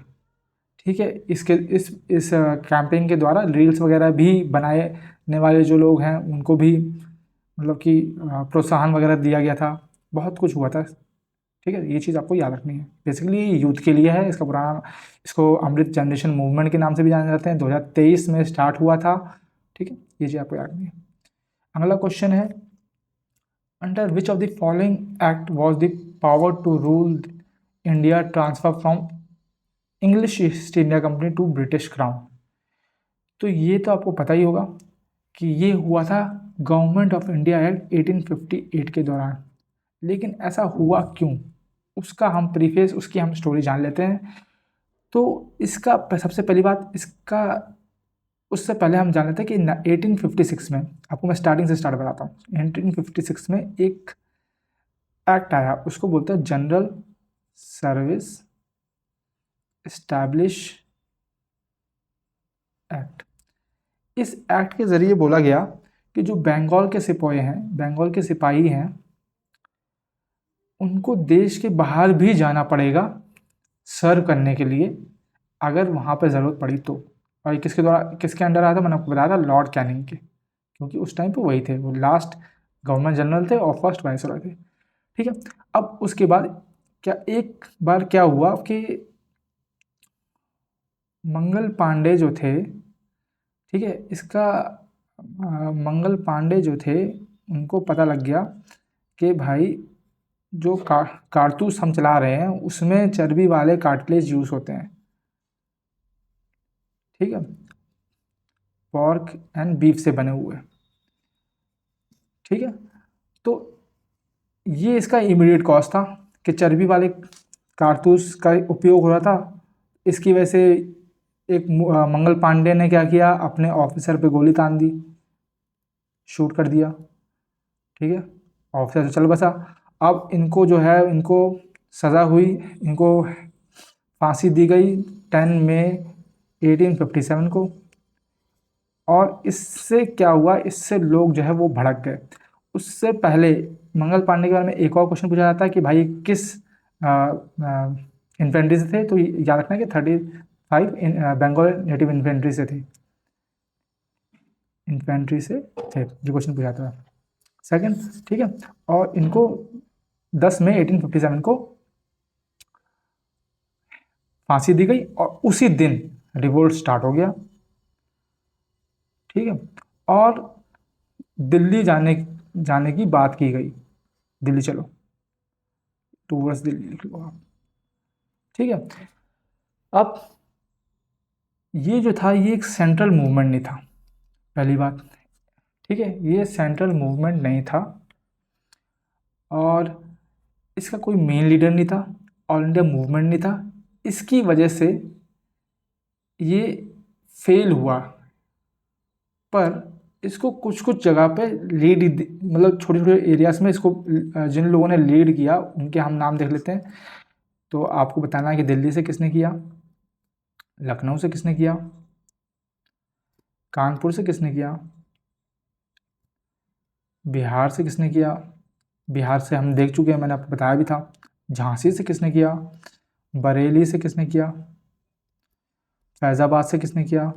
ठीक है। इस कैंपेन के द्वारा रील्स वगैरह भी बनाने वाले जो लोग हैं उनको भी मतलब कि प्रोत्साहन वगैरह दिया गया था, बहुत कुछ हुआ था। ठीक है, ये चीज़ आपको याद रखनी है। बेसिकली यूथ के लिए है, इसका पुराना, इसको अमृत जनरेशन मूवमेंट के नाम से भी जाने जाते हैं। 2023 में स्टार्ट हुआ था। ठीक है, ये चीज़ आपको याद रखनी है। अगला क्वेश्चन है, under which of the following act was the power to rule India transfer from English East India Company to British Crown. तो ये तो आपको पता ही होगा कि ये हुआ था गवर्नमेंट ऑफ इंडिया एक्ट 1858 के दौरान। लेकिन ऐसा हुआ क्यों, उसका हम प्रीफेस, उसकी हम स्टोरी जान लेते हैं। तो इसका सबसे पहली बात, इसका उससे पहले हम जान लेते हैं कि 1856 में, आपको मैं स्टार्टिंग से स्टार्ट बताता हूँ। 1856 में एक एक्ट आया, उसको बोलते हैं जनरल सर्विस एस्टैब्लिश एक्ट। इस एक्ट के ज़रिए बोला गया कि जो बंगाल के सिपाही हैं, बंगाल के सिपाही हैं, उनको देश के बाहर भी जाना पड़ेगा सर्व करने के लिए, अगर वहाँ पर ज़रूरत पड़ी तो। और ये किसके द्वारा, किसके अंडर आया था, मैंने आपको बताया था लॉर्ड कैनिंग के, क्योंकि उस टाइम पे वही थे, वो लास्ट गवर्नर जनरल थे और फर्स्ट वाइसरॉय थे। ठीक है। अब उसके बाद क्या, एक बार क्या हुआ कि मंगल पांडे जो थे, ठीक है, इसका मंगल पांडे जो थे, उनको पता लग गया कि भाई जो कारतूस हम चला रहे हैं उसमें चर्बी वाले कार्टिलेज यूज़ होते हैं। ठीक है, पॉर्क एंड बीफ से बने हुए। ठीक है, तो ये इसका इमीडिएट कॉज था कि चर्बी वाले कारतूस का उपयोग हो रहा था। इसकी वजह से एक मंगल पांडे ने क्या किया, अपने ऑफिसर पे गोली तान दी, शूट कर दिया। ठीक है, ऑफिसर तो चल बसा। अब इनको जो है, इनको सज़ा हुई, इनको फांसी दी गई 10 मई 1857 को। और इससे क्या हुआ, इससे लोग जो है वो भड़क गए। उससे पहले मंगल पांडे के बारे में एक और क्वेश्चन पूछा जाता है कि भाई किस इन्फेंट्री से थे, तो याद रखना कि 35 बंगाल नेटिव इन्फेंट्री से थे, इन्फेंट्री से थे, ये क्वेश्चन पूछा था सेकंड। ठीक है, और इनको 10 मई 1857 को फांसी दी गई और उसी दिन रिवोल्ट स्टार्ट हो गया। ठीक है, और दिल्ली जाने की बात की गई, दिल्ली चलो, टूवर्ड्स दिल्ली लिख लो आप। ठीक है, अब ये जो था, ये एक सेंट्रल मूवमेंट नहीं था, पहली बात। ठीक है, ये सेंट्रल मूवमेंट नहीं था और इसका कोई मेन लीडर नहीं था, ऑल इंडिया मूवमेंट नहीं था। इसकी वजह से ये फेल हुआ। पर इसको कुछ कुछ जगह पे लीड, मतलब छोटे छोटे एरियाज में इसको जिन लोगों ने लीड किया उनके हम नाम देख लेते हैं। तो आपको बताना है कि दिल्ली से किसने किया, लखनऊ से किसने किया, कानपुर से किसने किया, बिहार से किसने किया, बिहार से हम देख चुके हैं, मैंने आपको बताया भी था। झांसी से किसने किया, बरेली से किसने किया, फैज़ाबाद से किसने किया,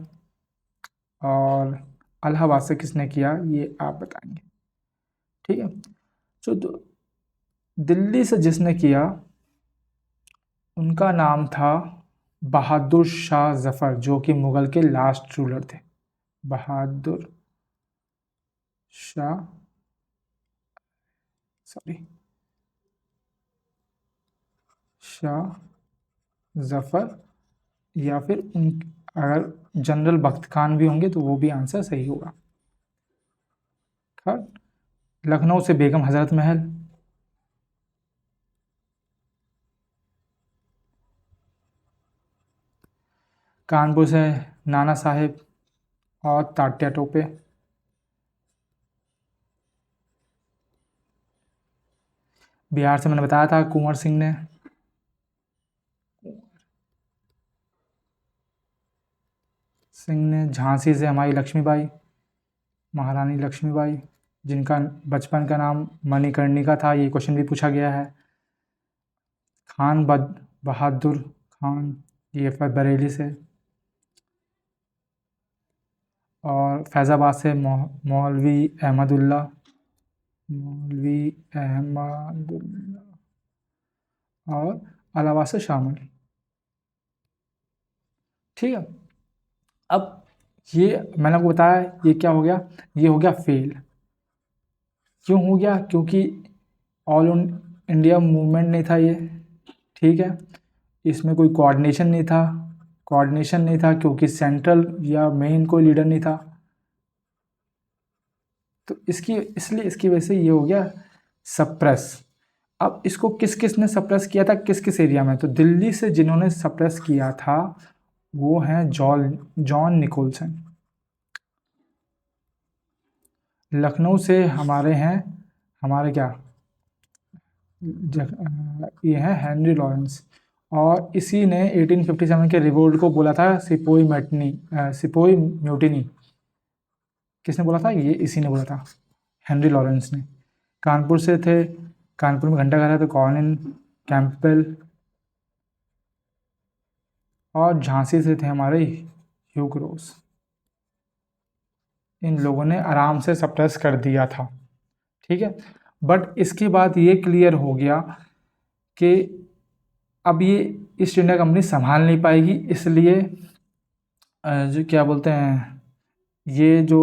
और इलाहाबाद से किसने किया, ये आप बताएंगे। ठीक है, तो दिल्ली से जिसने किया उनका नाम था बहादुर शाह जफ़र, जो कि मुग़ल के लास्ट रूलर थे। बहादुर शाह, सॉरी, शाह जफ़र, या फिर उन, अगर जनरल बख्त खान भी होंगे तो वो भी आंसर सही होगा। खैर, लखनऊ से बेगम हज़रत महल, कानपुर से नाना साहेब और तात्या टोपे, बिहार से मैंने बताया था कुंवर सिंह ने, झांसी से हमारी लक्ष्मीबाई, महारानी लक्ष्मीबाई, जिनका बचपन का नाम मणिकर्णिका था, ये क्वेश्चन भी पूछा गया है। खान बहादुर खान, ये बरेली से, और फैज़ाबाद से मौलवी अहमदुल्ला, मौलवी अहमदुल्ला, और इलाहाबाद से शामिल। ठीक है, अब ये मैंने आपको बताया, ये क्या हो गया, ये हो गया फेल। क्यों हो गया, क्योंकि ऑल इंडिया मूवमेंट नहीं था ये। ठीक है, इसमें कोई कोऑर्डिनेशन नहीं था, क्योंकि सेंट्रल या मेन कोई लीडर नहीं था। तो इसलिए इसकी वजह से ये हो गया सप्रेस। अब इसको किस किस ने सप्रेस किया था, किस किस एरिया में? तो दिल्ली से जिन्होंने सप्रेस किया था वो हैं जॉन निकोलसन। लखनऊ से हमारे हैं, हमारे क्या ये है हेनरी लॉरेंस। और इसी ने 1857 के रिवोल्ट को बोला था सिपोई म्यूटिनी। किसने बोला था? ये इसी ने बोला था, हेनरी लॉरेंस ने। कानपुर से थे, कानपुर में घंटा घर है तो कॉर्निन कैंपबेल। और झांसी से थे हमारे ह्यूग रोज। इन लोगों ने आराम से सप्रेस कर दिया था, ठीक है। बट इसके बाद ये क्लियर हो गया कि अब ये ईस्ट इंडिया कंपनी संभाल नहीं पाएगी, इसलिए जो क्या बोलते हैं, ये जो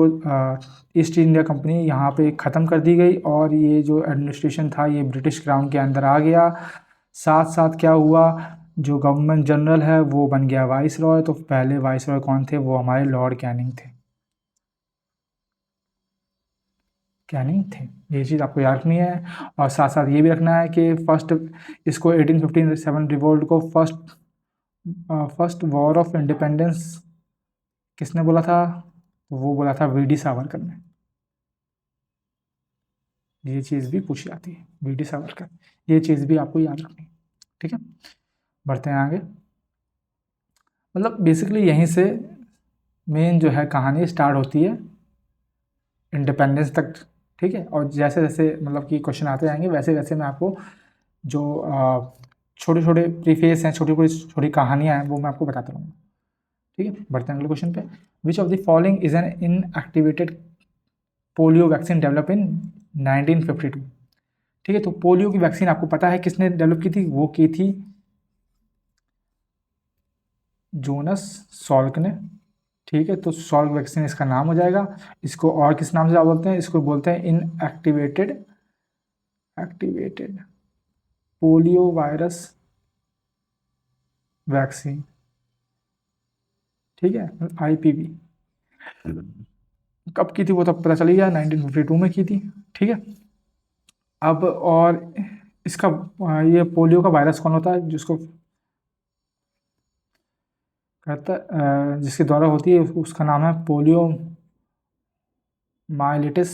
ईस्ट इंडिया कंपनी यहाँ पे ख़त्म कर दी गई और ये जो एडमिनिस्ट्रेशन था ये ब्रिटिश क्राउन के अंदर आ गया। साथ साथ क्या हुआ, जो गवर्नमेंट जनरल है वो बन गया वाइस रॉय। तो पहले वाइस रॉय कौन थे? वो हमारे लॉर्ड कैनिंग थे। कैनिंग थे, ये चीज़ आपको याद रखनी है। और साथ साथ ये भी रखना है कि इसको 1857 रिवोल्ट को फर्स्ट वॉर ऑफ इंडिपेंडेंस किसने बोला था? वो बोला था वीडी सावरकर ने। ये चीज़ भी पूछी जाती है, वीडी सावरकर। ये चीज़ भी आपको याद रखनी है, ठीक है। बढ़ते हैं आगे। मतलब बेसिकली यहीं से मेन जो है कहानी स्टार्ट होती है इंडिपेंडेंस तक, ठीक है। और जैसे जैसे मतलब कि क्वेश्चन आते जाएंगे वैसे वैसे मैं आपको जो छोटे छोटे प्रीफेस हैं, छोटी छोटी कहानियाँ हैं, वो मैं आपको बताता रहूँगा, ठीक है। बढ़ते हैं अगले क्वेश्चन पे। विच of the following is an inactivated polio vaccine develop in 1952? ठीक है, तो पोलियो की वैक्सीन आपको पता है किसने डेवलप की थी? वो की थी जोनस सॉल्क ने, ठीक है। तो सॉल्क वैक्सीन इसका नाम हो जाएगा। इसको और किस नाम से आप बोलते हैं? इसको बोलते हैं एक्टिवेटेड पोलियो वायरस वैक्सीन, ठीक है, IPV। कब की थी वो तब पता चली गया, 1952 में की थी, ठीक है। अब और इसका ये पोलियो का वायरस कौन होता है जिसको कहता जिसके द्वारा होती है? उसका नाम है पोलियो माइलिटिस,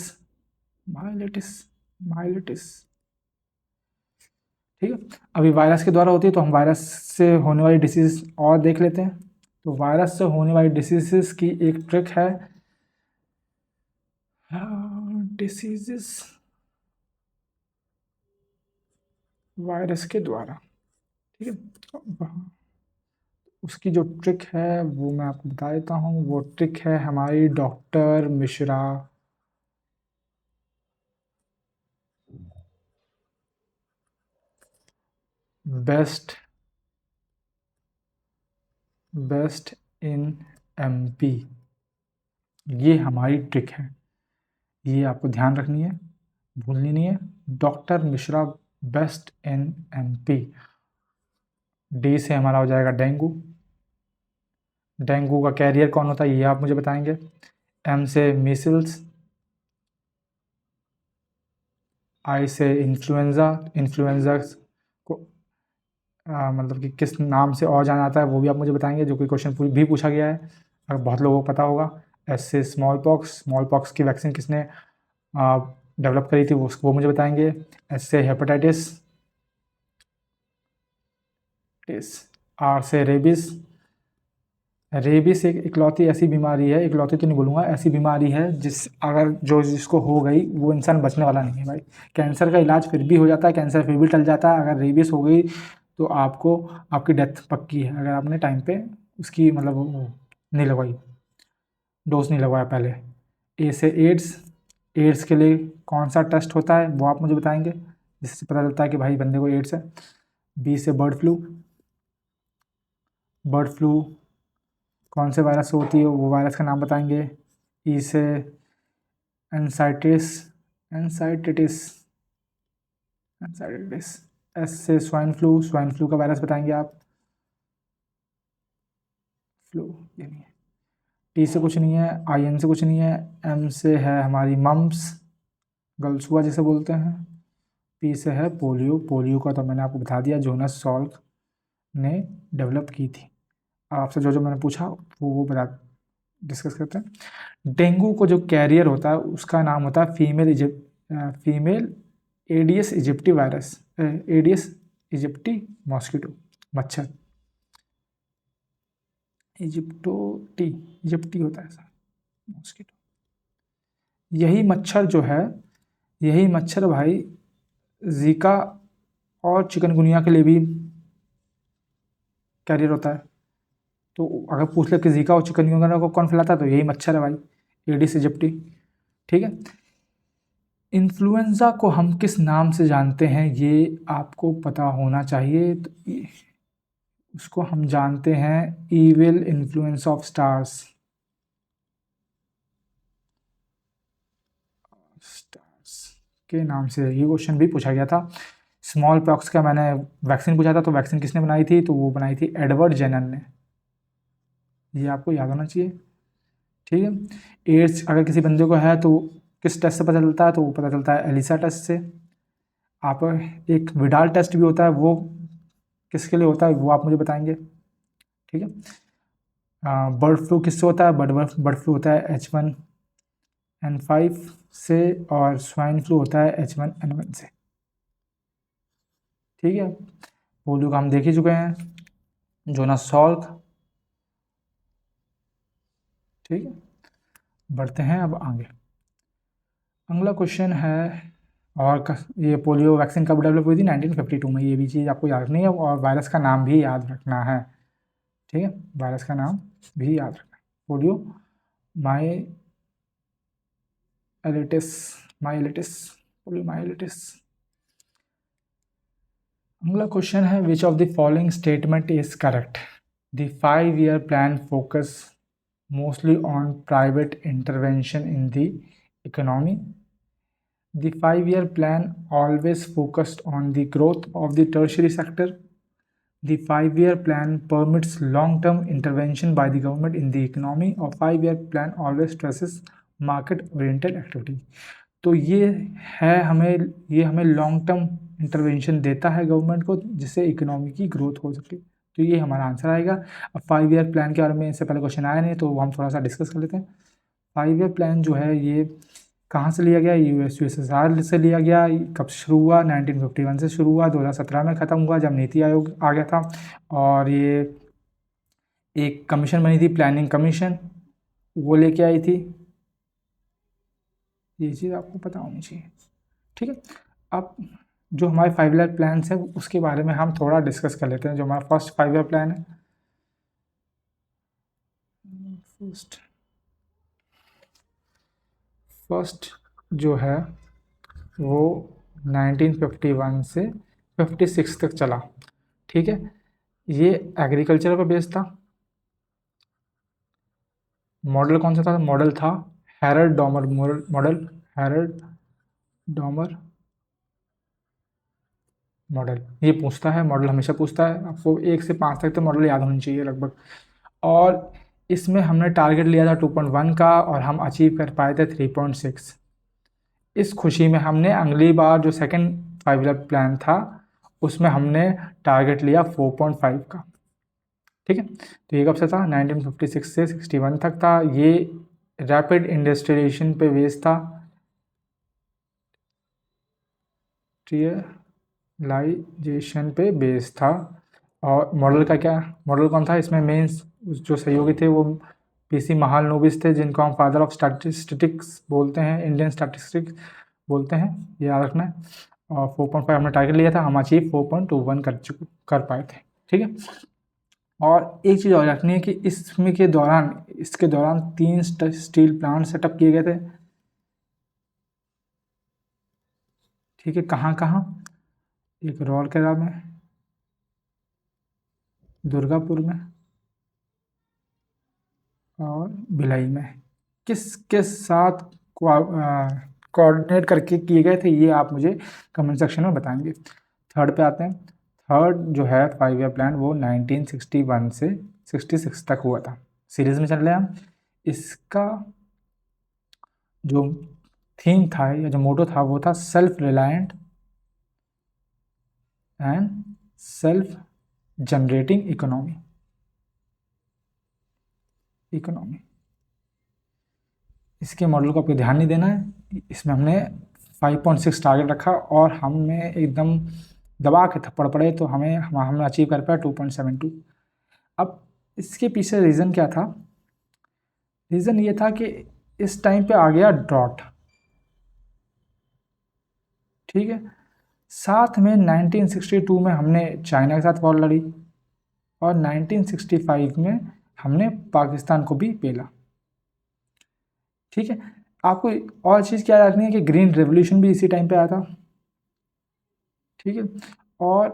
माइलिटिस, माइलिटिस, ठीक है। अभी वायरस के द्वारा होती है तो हम वायरस से होने वाली डिसीज और देख लेते हैं। तो वायरस से होने वाली डिसीजेस की एक ट्रिक है, डिसीजेस वायरस के द्वारा, ठीक है। उसकी जो ट्रिक है वो मैं आपको बता देता हूँ। वो ट्रिक है हमारी doctor Mishra, best in MP। ये हमारी ट्रिक है, ये आपको ध्यान रखनी है, भूलनी नहीं है। Doctor Mishra best in MP। D से हमारा हो जाएगा डेंगू। डेंगू का कैरियर कौन होता है ये आप मुझे बताएंगे। M से मीसल्स। I से इन्फ्लुएंजा। इन्फ्लुएंजा को मतलब कि किस नाम से और जाना जाता है वो भी आप मुझे बताएंगे, जो कि क्वेश्चन भी पूछा गया है, अगर बहुत लोगों को पता होगा। S से स्मॉल पॉक्स की वैक्सीन किसने डेवलप करी थी वो मुझे बताएंगे। S से हेपेटाइटिस। R से रेबिस एक इकलौती ऐसी बीमारी है, इकलौती तो नहीं बोलूँगा, ऐसी बीमारी है जिसको हो गई वो इंसान बचने वाला नहीं है भाई। कैंसर का इलाज फिर भी हो जाता है, कैंसर फिर भी टल जाता है। अगर रेबिस हो गई तो आपकी डेथ पक्की है, अगर आपने टाइम पे उसकी मतलब वो नहीं लगवाई, डोज नहीं लगवाया पहले। A से एड्स के लिए कौन सा टेस्ट होता है वो आप मुझे बताएंगे, जिससे पता चलता है कि भाई बंदे को एड्स है। B से बर्ड फ्लू कौन से वायरस से होती है वो वायरस का नाम बताएंगे। E से एनसाइटिस। S से स्वाइन फ्लू का वायरस बताएंगे आप। फ्लू, ये नहीं है। टी से कुछ नहीं है, आई एन से कुछ नहीं है, एम से है हमारी मम्स, गलसुआ जिसे बोलते हैं। पी से है पोलियो, पोलियो का तो मैंने आपको बता दिया, जोनास सॉल्क ने डेवलप की थी। आपसे जो जो मैंने पूछा वो बता डिस्कस करते हैं। डेंगू को जो कैरियर होता है उसका नाम होता है female Aedes aegypti virus, Aedes aegypti mosquito, मच्छर। इजिप्टोटी, इजिप्टी होता है ऐसा मॉस्किटो। यही मच्छर जो है, यही मच्छर भाई जीका और चिकनगुनिया के लिए भी कैरियर होता है। तो अगर पूछ ले कि जीका और चिकनगुनिया को कौन फैलाता है तो यही मच्छर है भाई, एडिस इजिप्टी। ठीक है। इन्फ्लुएंजा को हम किस नाम से जानते हैं ये आपको पता होना चाहिए। तो उसको हम जानते हैं evil influence of stars, stars के नाम से ये क्वेश्चन भी पूछा गया था। स्मॉल पॉक्स का मैंने वैक्सीन पूछा था, तो वैक्सीन किसने बनाई थी, तो वो बनाई थी एडवर्ड जेनर ने, ये आपको याद होना चाहिए। ठीक है। एड्स अगर किसी बंदे को है तो किस टेस्ट से पता चलता है, तो वो पता चलता है एलिसा टेस्ट से। आप एक विडाल टेस्ट भी होता है, वो किसके लिए होता है वो आप मुझे बताएंगे। ठीक है। बर्ड फ्लू किससे होता है, बर्ड फ्लू होता है H1N5 से, और स्वाइन फ्लू होता है H1N1 से। ठीक है। पोलियो का हम देख ही चुके हैं, जोनास सॉल्क। ठीक है। बढ़ते हैं अब आगे। अगला क्वेश्चन है, ये पोलियो वैक्सीन कब डेवलप हुई थी, 1952 में। ये भी चीज़ आपको याद रखनी है, और वायरस का नाम भी याद रखना है। ठीक है, वायरस का नाम भी याद रखना है। Polio myelitis, polio myelitis. अगला क्वेश्चन है, which of the following statement is correct. The 5-year plan focus mostly on private intervention in the economy. The 5-year plan always focused on the growth of the tertiary sector. The 5-year plan permits long-term intervention by the government in the economy, और 5-year plan always stresses market-oriented activity. तो ये हमें long term intervention देता है government को, जिससे economy की growth हो सके। तो ये हमारा आंसर आएगा। अब 5-year प्लान के बारे में इससे पहले क्वेश्चन आया नहीं, तो हम थोड़ा सा डिस्कस कर लेते हैं। 5-year प्लान जो है ये कहाँ से लिया गया, यूएसएसआर से लिया गया। कब शुरू हुआ, 1951 से शुरू हुआ, 2017 में ख़त्म हुआ जब नीति आयोग आ गया था। और ये एक कमीशन बनी थी, प्लानिंग कमीशन, वो लेके आई थी। ये चीज़ आपको पता होनी चाहिए। ठीक है। अब जो हमारे 5-year प्लान है उसके बारे में हम थोड़ा डिस्कस कर लेते हैं। जो हमारा फर्स्ट 5-year प्लान है, फर्स्ट जो है वो 1951 से 56 तक चला। ठीक है। ये एग्रीकल्चर पर बेस्ड था। मॉडल कौन सा था, मॉडल था Harrod Domar model, Harrod Domar model. ये पूछता है, मॉडल हमेशा पूछता है। आपको 1 से 5 तक तो मॉडल याद होनी चाहिए लगभग। और इसमें हमने टारगेट लिया था 2.1 का, और हम अचीव कर पाए थे 3.6। इस खुशी में हमने अगली बार जो सेकंड 5-year प्लान था उसमें हमने टारगेट लिया 4.5 का। ठीक है। तो ये कब से था, 1956 से 61 तक था। ये रैपिड इंडस्ट्रियलाइजेशन पे बेस्ड था, इंडस्ट्रियलाइजेशन पे बेस्ड था। और मॉडल का क्या, मॉडल कौन था इसमें, मेन जो सहयोगी थे वो पीसी महालनोबिस थे, जिनको हम फादर ऑफ स्टैटिस्टिक्स बोलते हैं, इंडियन स्टैटिस्टिक्स बोलते हैं, ये याद रखना है। और 4.5 हमने टारगेट लिया था, हम अचीव 4.21 कर पाए थे। ठीक है। और एक चीज़ और रखनी है कि इसके दौरान 3 स्टील प्लांट सेटअप किए गए थे। ठीक है। कहाँ कहाँ, एक रौरकेला में, दुर्गापुर में, और भिलाई में। किसके साथ कोऑर्डिनेट करके किए गए थे ये आप मुझे कमेंट सेक्शन में बताएंगे। थर्ड पे आते हैं। थर्ड जो है 5-year प्लान वो 1961 से 1966 तक हुआ था। सीरीज में चल रहे हैं हम। इसका जो थीम था या जो मोटो था वो था self reliant and self generating economy. इसके मॉडल को आपको ध्यान नहीं देना है। इसमें हमने 5.6 टारगेट रखा और हमें एकदम दबा के थप्पड़ पड़े तो हमने अचीव कर पाया 2.72। अब इसके पीछे रीज़न क्या था? रीज़न ये था कि इस टाइम पे आ गया ड्रॉट, ठीक है। साथ में 1962 में हमने चाइना के साथ वॉर लड़ी और 1965 में हमने पाकिस्तान को भी पेला, ठीक है। आपको और चीज़ क्या रखनी है कि ग्रीन रेवोल्यूशन भी इसी टाइम पे आया था, ठीक है। और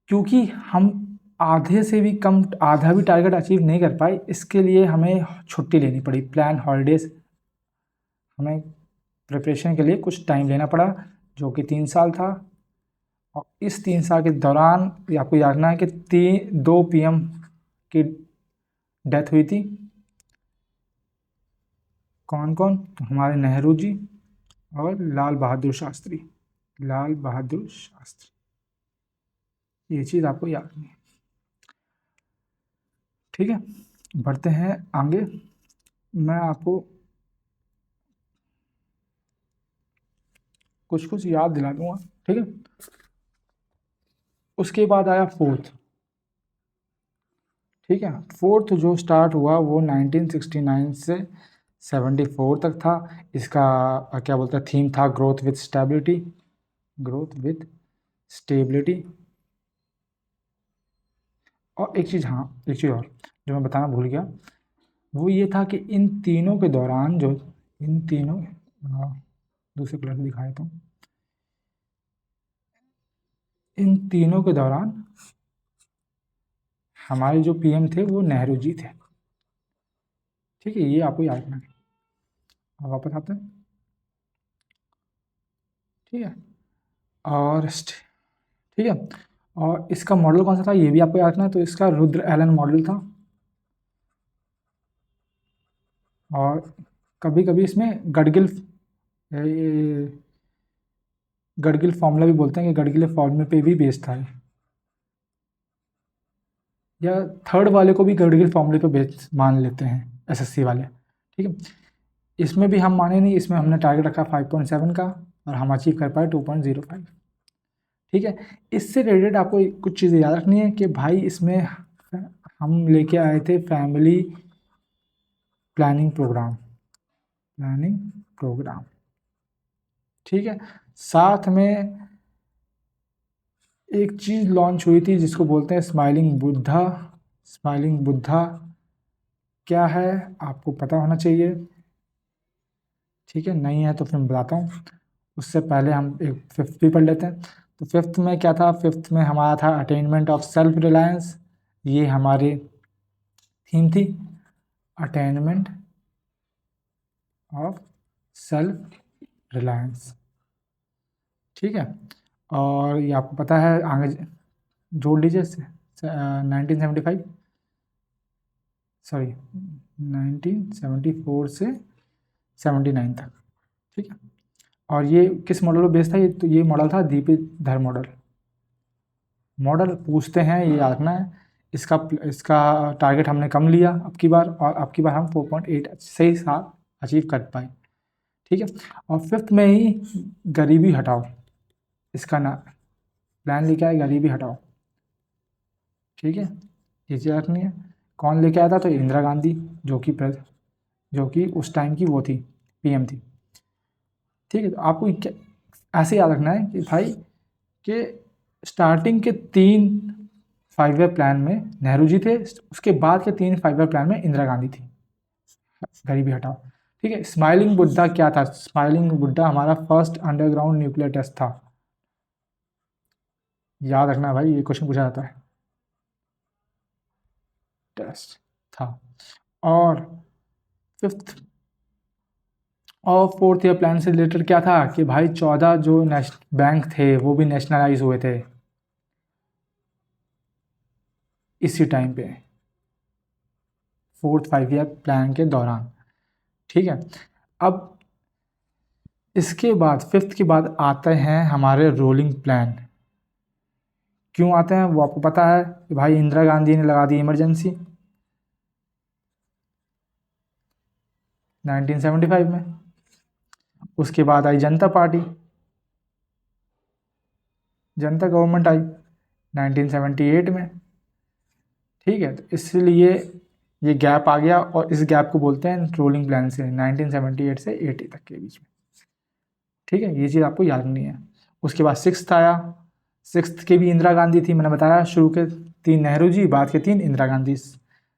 क्योंकि हम आधे से भी कम, आधा भी टारगेट अचीव नहीं कर पाए, इसके लिए हमें छुट्टी लेनी पड़ी, प्लान हॉलीडेज। हमें प्रिपरेशन के लिए कुछ टाइम लेना पड़ा जो कि 3 साल था। और इस 3 साल के दौरान आपको याद रखना है कि 2 PM की डेथ हुई थी। कौन कौन? तो हमारे नेहरू जी और लाल बहादुर शास्त्री। ये चीज़ आपको याद रखनी है, ठीक है। बढ़ते हैं आगे। मैं आपको कुछ याद दिला दूंगा, ठीक है। उसके बाद आया फोर्थ, ठीक है। फोर्थ जो स्टार्ट हुआ वो 1969 से 74 तक था। इसका क्या बोलते हैं थीम था ग्रोथ विथ स्टेबिलिटी। और एक चीज़, हाँ एक चीज़ और जो मैं बताना भूल गया, वो ये था कि इन तीनों के दौरान जो इन तीनों दूसरे कलर से दिखाया था, इन तीनों के दौरान हमारे जो PM थे वो नेहरू जी थे, ठीक है। ये आपको याद रखना है। अब वापस आते हैं, ठीक है। और ठीक है, और इसका मॉडल कौन सा था ये भी आपको याद रखना है। तो इसका रुद्र एलन मॉडल था। और कभी कभी इसमें गडगिल फॉर्मूला भी बोलते हैं कि गडगिल फॉर्मूले पे भी बेस्ड था, या थर्ड वाले को भी गडगिल फॉर्मूले पे बेस्ड मान लेते हैं SSC वाले, ठीक है। इसमें भी हम माने नहीं, इसमें हमने टारगेट रखा 5.7 का और हम अचीव कर पाए 2.05, ठीक है। इससे रिलेटेड आपको कुछ चीज़ें याद रखनी है कि भाई इसमें हम लेके आए थे फैमिली प्लानिंग प्रोग्राम, ठीक है। साथ में एक चीज़ लॉन्च हुई थी जिसको बोलते हैं स्माइलिंग बुद्धा क्या है आपको पता होना चाहिए, ठीक है। नहीं है तो फिर मैं बताता हूँ। उससे पहले हम एक फिफ्थ भी पढ़ लेते हैं। तो फिफ्थ में क्या था? फिफ्थ में हमारा था अटेनमेंट ऑफ सेल्फ रिलायंस। ये हमारी थीम थी, अटेनमेंट ऑफ सेल्फ रिलायंस, ठीक है। और ये आपको पता है, आगे जोड़ लीजिए 1974 से 79 तक, ठीक है। और ये किस मॉडल पर बेस्ड था? ये मॉडल था दीपिधर मॉडल पूछते हैं, ये याद रखना है। इसका टारगेट हमने कम लिया अब की बार, और अब की बार हम 4.8 सही साथ अचीव कर पाए, ठीक है। और फिफ्थ में ही गरीबी हटाओ, इसका ना प्लान लेके आए, गरीबी हटाओ, ठीक है। ये चीज़ रखनी है। कौन लेके आया था? तो इंदिरा गांधी, जो कि उस टाइम की वो थी PM थी, ठीक है। तो आपको ऐसे याद रखना है कि भाई कि स्टार्टिंग के 3 5 ईयर प्लान में नेहरू जी थे, उसके बाद के 3 5 ईयर प्लान में इंदिरा गांधी थी। गरीबी हटाओ, ठीक है। स्माइलिंग बुद्धा क्या था? स्माइलिंग बुद्धा हमारा फर्स्ट अंडरग्राउंड न्यूक्लियर टेस्ट था। याद रखना भाई, ये क्वेश्चन पूछा जाता है, टेस्ट था। और फिफ्थ और फोर्थ ईयर प्लान से रिलेटेड क्या था कि भाई 14 जो बैंक थे वो भी नेशनलाइज हुए थे, इसी टाइम पे, 4th 5 ईयर प्लान के दौरान। ठीक है, अब इसके बाद 5th के बाद आते हैं हमारे रोलिंग प्लान। क्यों आते हैं वो आपको पता है कि भाई इंदिरा गांधी ने लगा दी इमरजेंसी 1975 में। उसके बाद आई जनता पार्टी, जनता गवर्नमेंट आई 1978 में। ठीक है, तो इसलिए ये गैप आ गया और इस गैप को बोलते हैं रोलिंग प्लान से, 1978 से 80 तक के बीच में। ठीक है, ये चीज़ आपको याद नहीं है। उसके बाद 6th आया, 6th के भी इंदिरा गांधी थी, मैंने बताया शुरू के 3 नेहरू जी, बाद के 3 इंदिरा गांधी।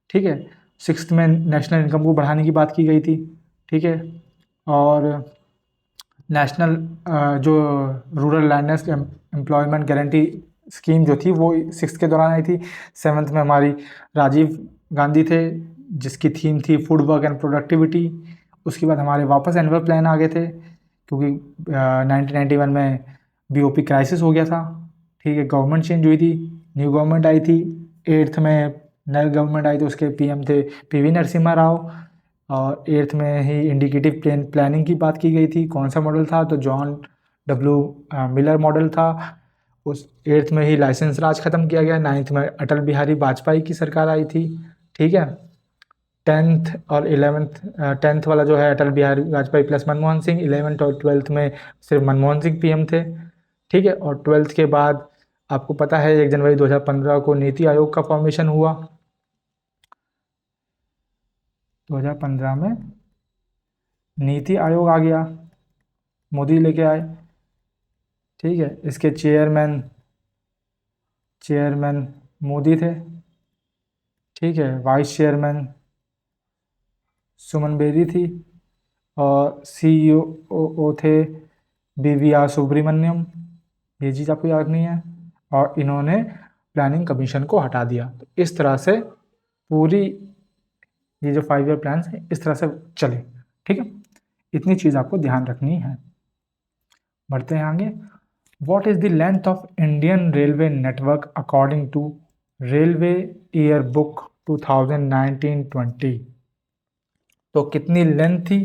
ठीक है, 6th में नेशनल इनकम को बढ़ाने की बात की गई थी। ठीक है, और नेशनल जो रूरल लैंडनेस एम्प्लॉयमेंट गारंटी स्कीम जो थी वो 6th के दौरान आई थी। 7th में हमारी राजीव गांधी थे, जिसकी थीम थी फूड वर्क एंड प्रोडक्टिविटी। उसके बाद हमारे वापस एनुअल प्लान आ गए थे, क्योंकि 1991 में बीओपी क्राइसिस हो गया था। ठीक है, गवर्नमेंट चेंज हुई थी, न्यू गवर्नमेंट आई थी। 8th में नई गवर्नमेंट आई तो उसके पीएम थे पीवी नरसिम्हा राव। और 8th में ही इंडिकेटिव प्लानिंग की बात की गई थी। कौन सा मॉडल था, तो जॉन डब्ल्यू मिलर मॉडल था। उस 8th में ही लाइसेंस राज खत्म किया गया। 9th में अटल बिहारी वाजपेयी की सरकार आई थी। ठीक है, 10th और 11th, 10th वाला जो है अटल बिहारी वाजपेयी प्लस मनमोहन सिंह। 11th और 12th में सिर्फ मनमोहन सिंह पीएम थे। ठीक है, और 12th के बाद आपको पता है 1 जनवरी 2015 को नीति आयोग का फॉर्मेशन हुआ। 2015 में नीति आयोग आ गया, मोदी लेके आए। ठीक है, इसके चेयरमैन मोदी थे। ठीक है, वाइस चेयरमैन सुमन बेरी थी, और सीईओ थे बीवीआर सुब्रमण्यम। ये चीज़ आपको याद नहीं है, और इन्होंने प्लानिंग कमीशन को हटा दिया। तो इस तरह से पूरी ये जो 5 ईयर प्लान है इस तरह से चले। ठीक है, इतनी चीज़ आपको ध्यान रखनी है। बढ़ते हैं आगे। What is the length of Indian railway network according to railway year book 2019-20? तो कितनी लेंथ थी,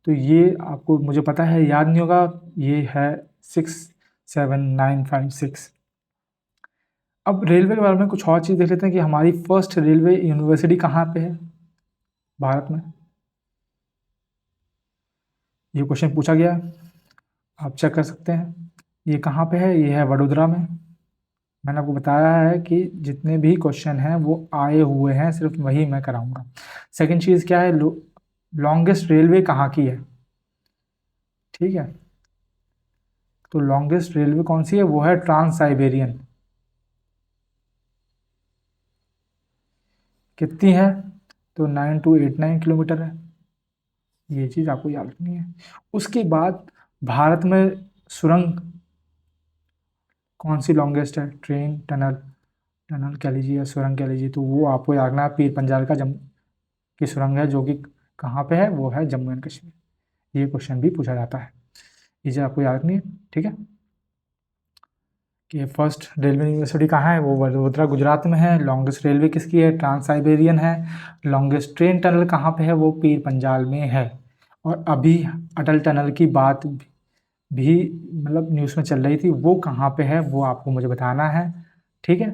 तो ये आपको मुझे पता है याद नहीं होगा, ये है 67956। अब रेलवे के बारे में कुछ और चीज़ देख लेते हैं कि हमारी फर्स्ट रेलवे यूनिवर्सिटी कहाँ पे है भारत में। ये क्वेश्चन पूछा गया है, आप चेक कर सकते हैं। ये कहाँ पे है, ये है वडोदरा में। मैंने आपको बताया है कि जितने भी क्वेश्चन हैं वो आए हुए हैं, सिर्फ वही मैं कराऊंगा। सेकंड चीज़ क्या है, लॉन्गेस्ट रेलवे कहाँ की है। ठीक है, तो लॉन्गेस्ट रेलवे कौन सी है, वो है ट्रांस साइबेरियन। कितनी है, तो 9289 किलोमीटर है। ये चीज़ आपको याद रखनी है। उसके बाद भारत में सुरंग कौन सी लॉन्गेस्ट है, ट्रेन टनल टनल कह लीजिए या सुरंग कह लीजिए, तो वो आपको याद रखना है। पीर पंजाल का की सुरंग है, जो कि कहाँ पे है, वो है जम्मू एंड कश्मीर। ये क्वेश्चन भी पूछा जाता है, ये चीज़ आपको याद रखनी है। ठीक है, कि फर्स्ट रेलवे यूनिवर्सिटी कहाँ है, वो वडोदरा गुजरात में है। लॉन्गेस्ट रेलवे किसकी है, ट्रांस साइबेरियन है। लॉन्गेस्ट ट्रेन टनल कहाँ पे है, वो पीर पंजाल में है। और अभी अटल टनल की बात भी मतलब न्यूज़ में चल रही थी, वो कहाँ पे है वो आपको मुझे बताना है। ठीक है,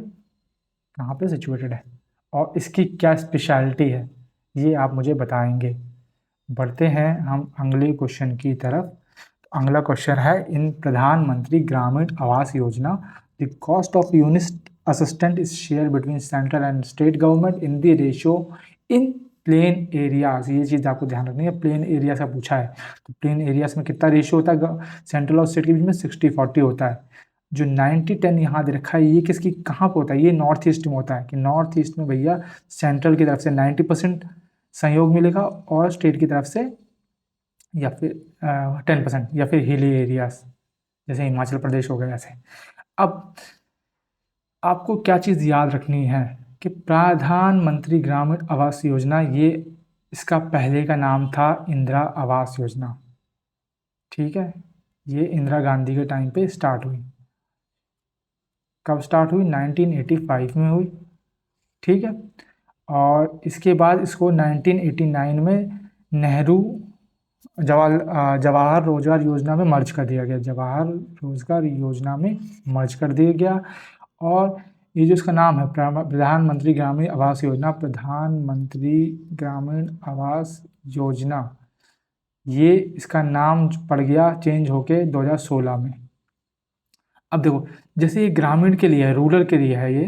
कहाँ पे सिचुएटेड है और इसकी क्या स्पेशलिटी है, ये आप मुझे बताएंगे। बढ़ते हैं हम अगले क्वेश्चन की तरफ। अगला क्वेश्चन है, इन प्रधानमंत्री Gramin Awas Yojana the cost of unit assistant is share between central and state government in the ratio in plain areas. ये चीज़ आपको ध्यान रखनी है, प्लेन एरिया से पूछा है। तो प्लेन एरियाज में कितना रेशियो होता है सेंट्रल और स्टेट के बीच में, 60-40 होता है। जो 90-10 यहाँ दे रखा है, ये किसकी कहाँ पर होता है, ये नॉर्थ ईस्ट में होता है। कि नॉर्थ ईस्ट में भैया सेंट्रल की तरफ से 90% सहयोग मिलेगा, और स्टेट की तरफ से या फिर 10%, या फिर हिली एरियाज जैसे हिमाचल प्रदेश हो गया ऐसे। अब आपको क्या चीज़ याद रखनी है कि प्रधानमंत्री ग्रामीण आवास योजना, ये इसका पहले का नाम था इंदिरा आवास योजना। ठीक है, ये इंदिरा गांधी के टाइम पे स्टार्ट हुई। कब स्टार्ट हुई, 1985 में हुई। ठीक है। और इसके बाद इसको 1989 में नेहरू जवाहर रोजगार योजना में मर्ज कर दिया गया, जवाहर रोजगार योजना में मर्ज कर दिया गया। और ये जो इसका नाम है प्रधानमंत्री ग्रामीण आवास योजना, प्रधानमंत्री ग्रामीण आवास योजना, ये इसका नाम पड़ गया चेंज होके 2016 में। अब देखो, जैसे ये ग्रामीण के लिए है, रूरल के लिए है ये,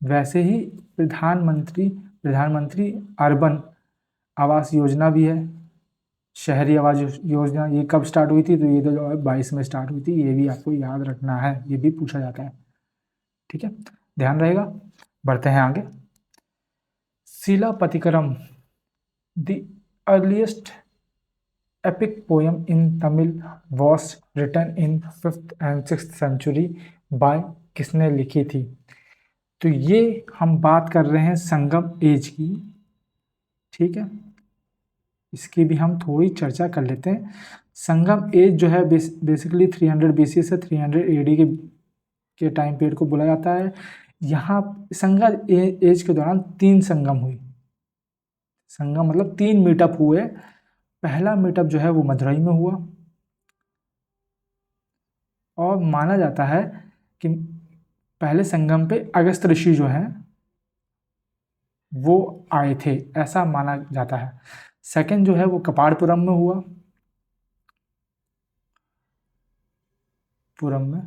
वैसे ही प्रधानमंत्री अर्बन आवास योजना भी है, शहरी आवास योजना। ये कब स्टार्ट हुई थी? तो ये 2022 में स्टार्ट हुई थी। ये भी आपको याद रखना है, ये भी पूछा जाता है। ठीक है, ध्यान रहेगा। बढ़ते हैं आगे। Silappatikaram, the earliest epic poem in Tamil was written in 5th and 6th century by किसने लिखी थी? तो ये हम बात कर रहे हैं संगम एज की। ठीक है, इसकी भी हम थोड़ी चर्चा कर लेते हैं। संगम एज जो है बेसिकली 300 BC से 300 AD के टाइम पीरियड को बोला जाता है। यहाँ संगम एज के दौरान 3 संगम हुई। संगम मतलब 3 मीटअप हुए। पहला मीटअप जो है वो मदुरई में हुआ, और माना जाता है कि पहले संगम पे अगस्त ऋषि जो हैं वो आए थे, ऐसा माना जाता है। सेकंड जो है वो कपाड़पुरम में हुआ, पुरम में।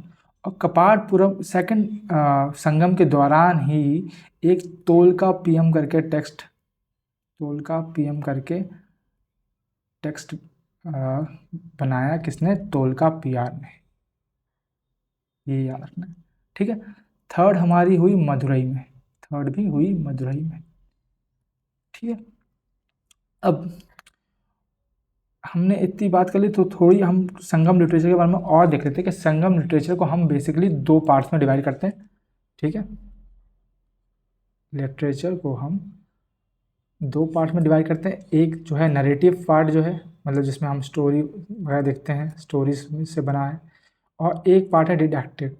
और कपाड़पुरम सेकंड संगम के दौरान ही एक तोलका पीएम करके टेक्स्ट, तोलका पीएम करके टेक्स्ट बनाया। किसने? तोलका पीआर ने। ये याद रखना है। ठीक है, थर्ड हमारी हुई मदुरई में, थर्ड भी हुई मदुरई में। ठीक है, अब हमने इतनी बात कर ली, तो थोड़ी हम संगम लिटरेचर के बारे में और देख लेते हैं कि संगम लिटरेचर को हम बेसिकली 2 पार्ट्स में डिवाइड करते हैं। ठीक है, लिटरेचर को हम 2 पार्ट में डिवाइड करते हैं। एक जो है नरेटिव पार्ट जो है, मतलब जिसमें हम स्टोरी वगैरह देखते हैं, स्टोरीज से बना है। और एक पार्ट है डिडक्टिव,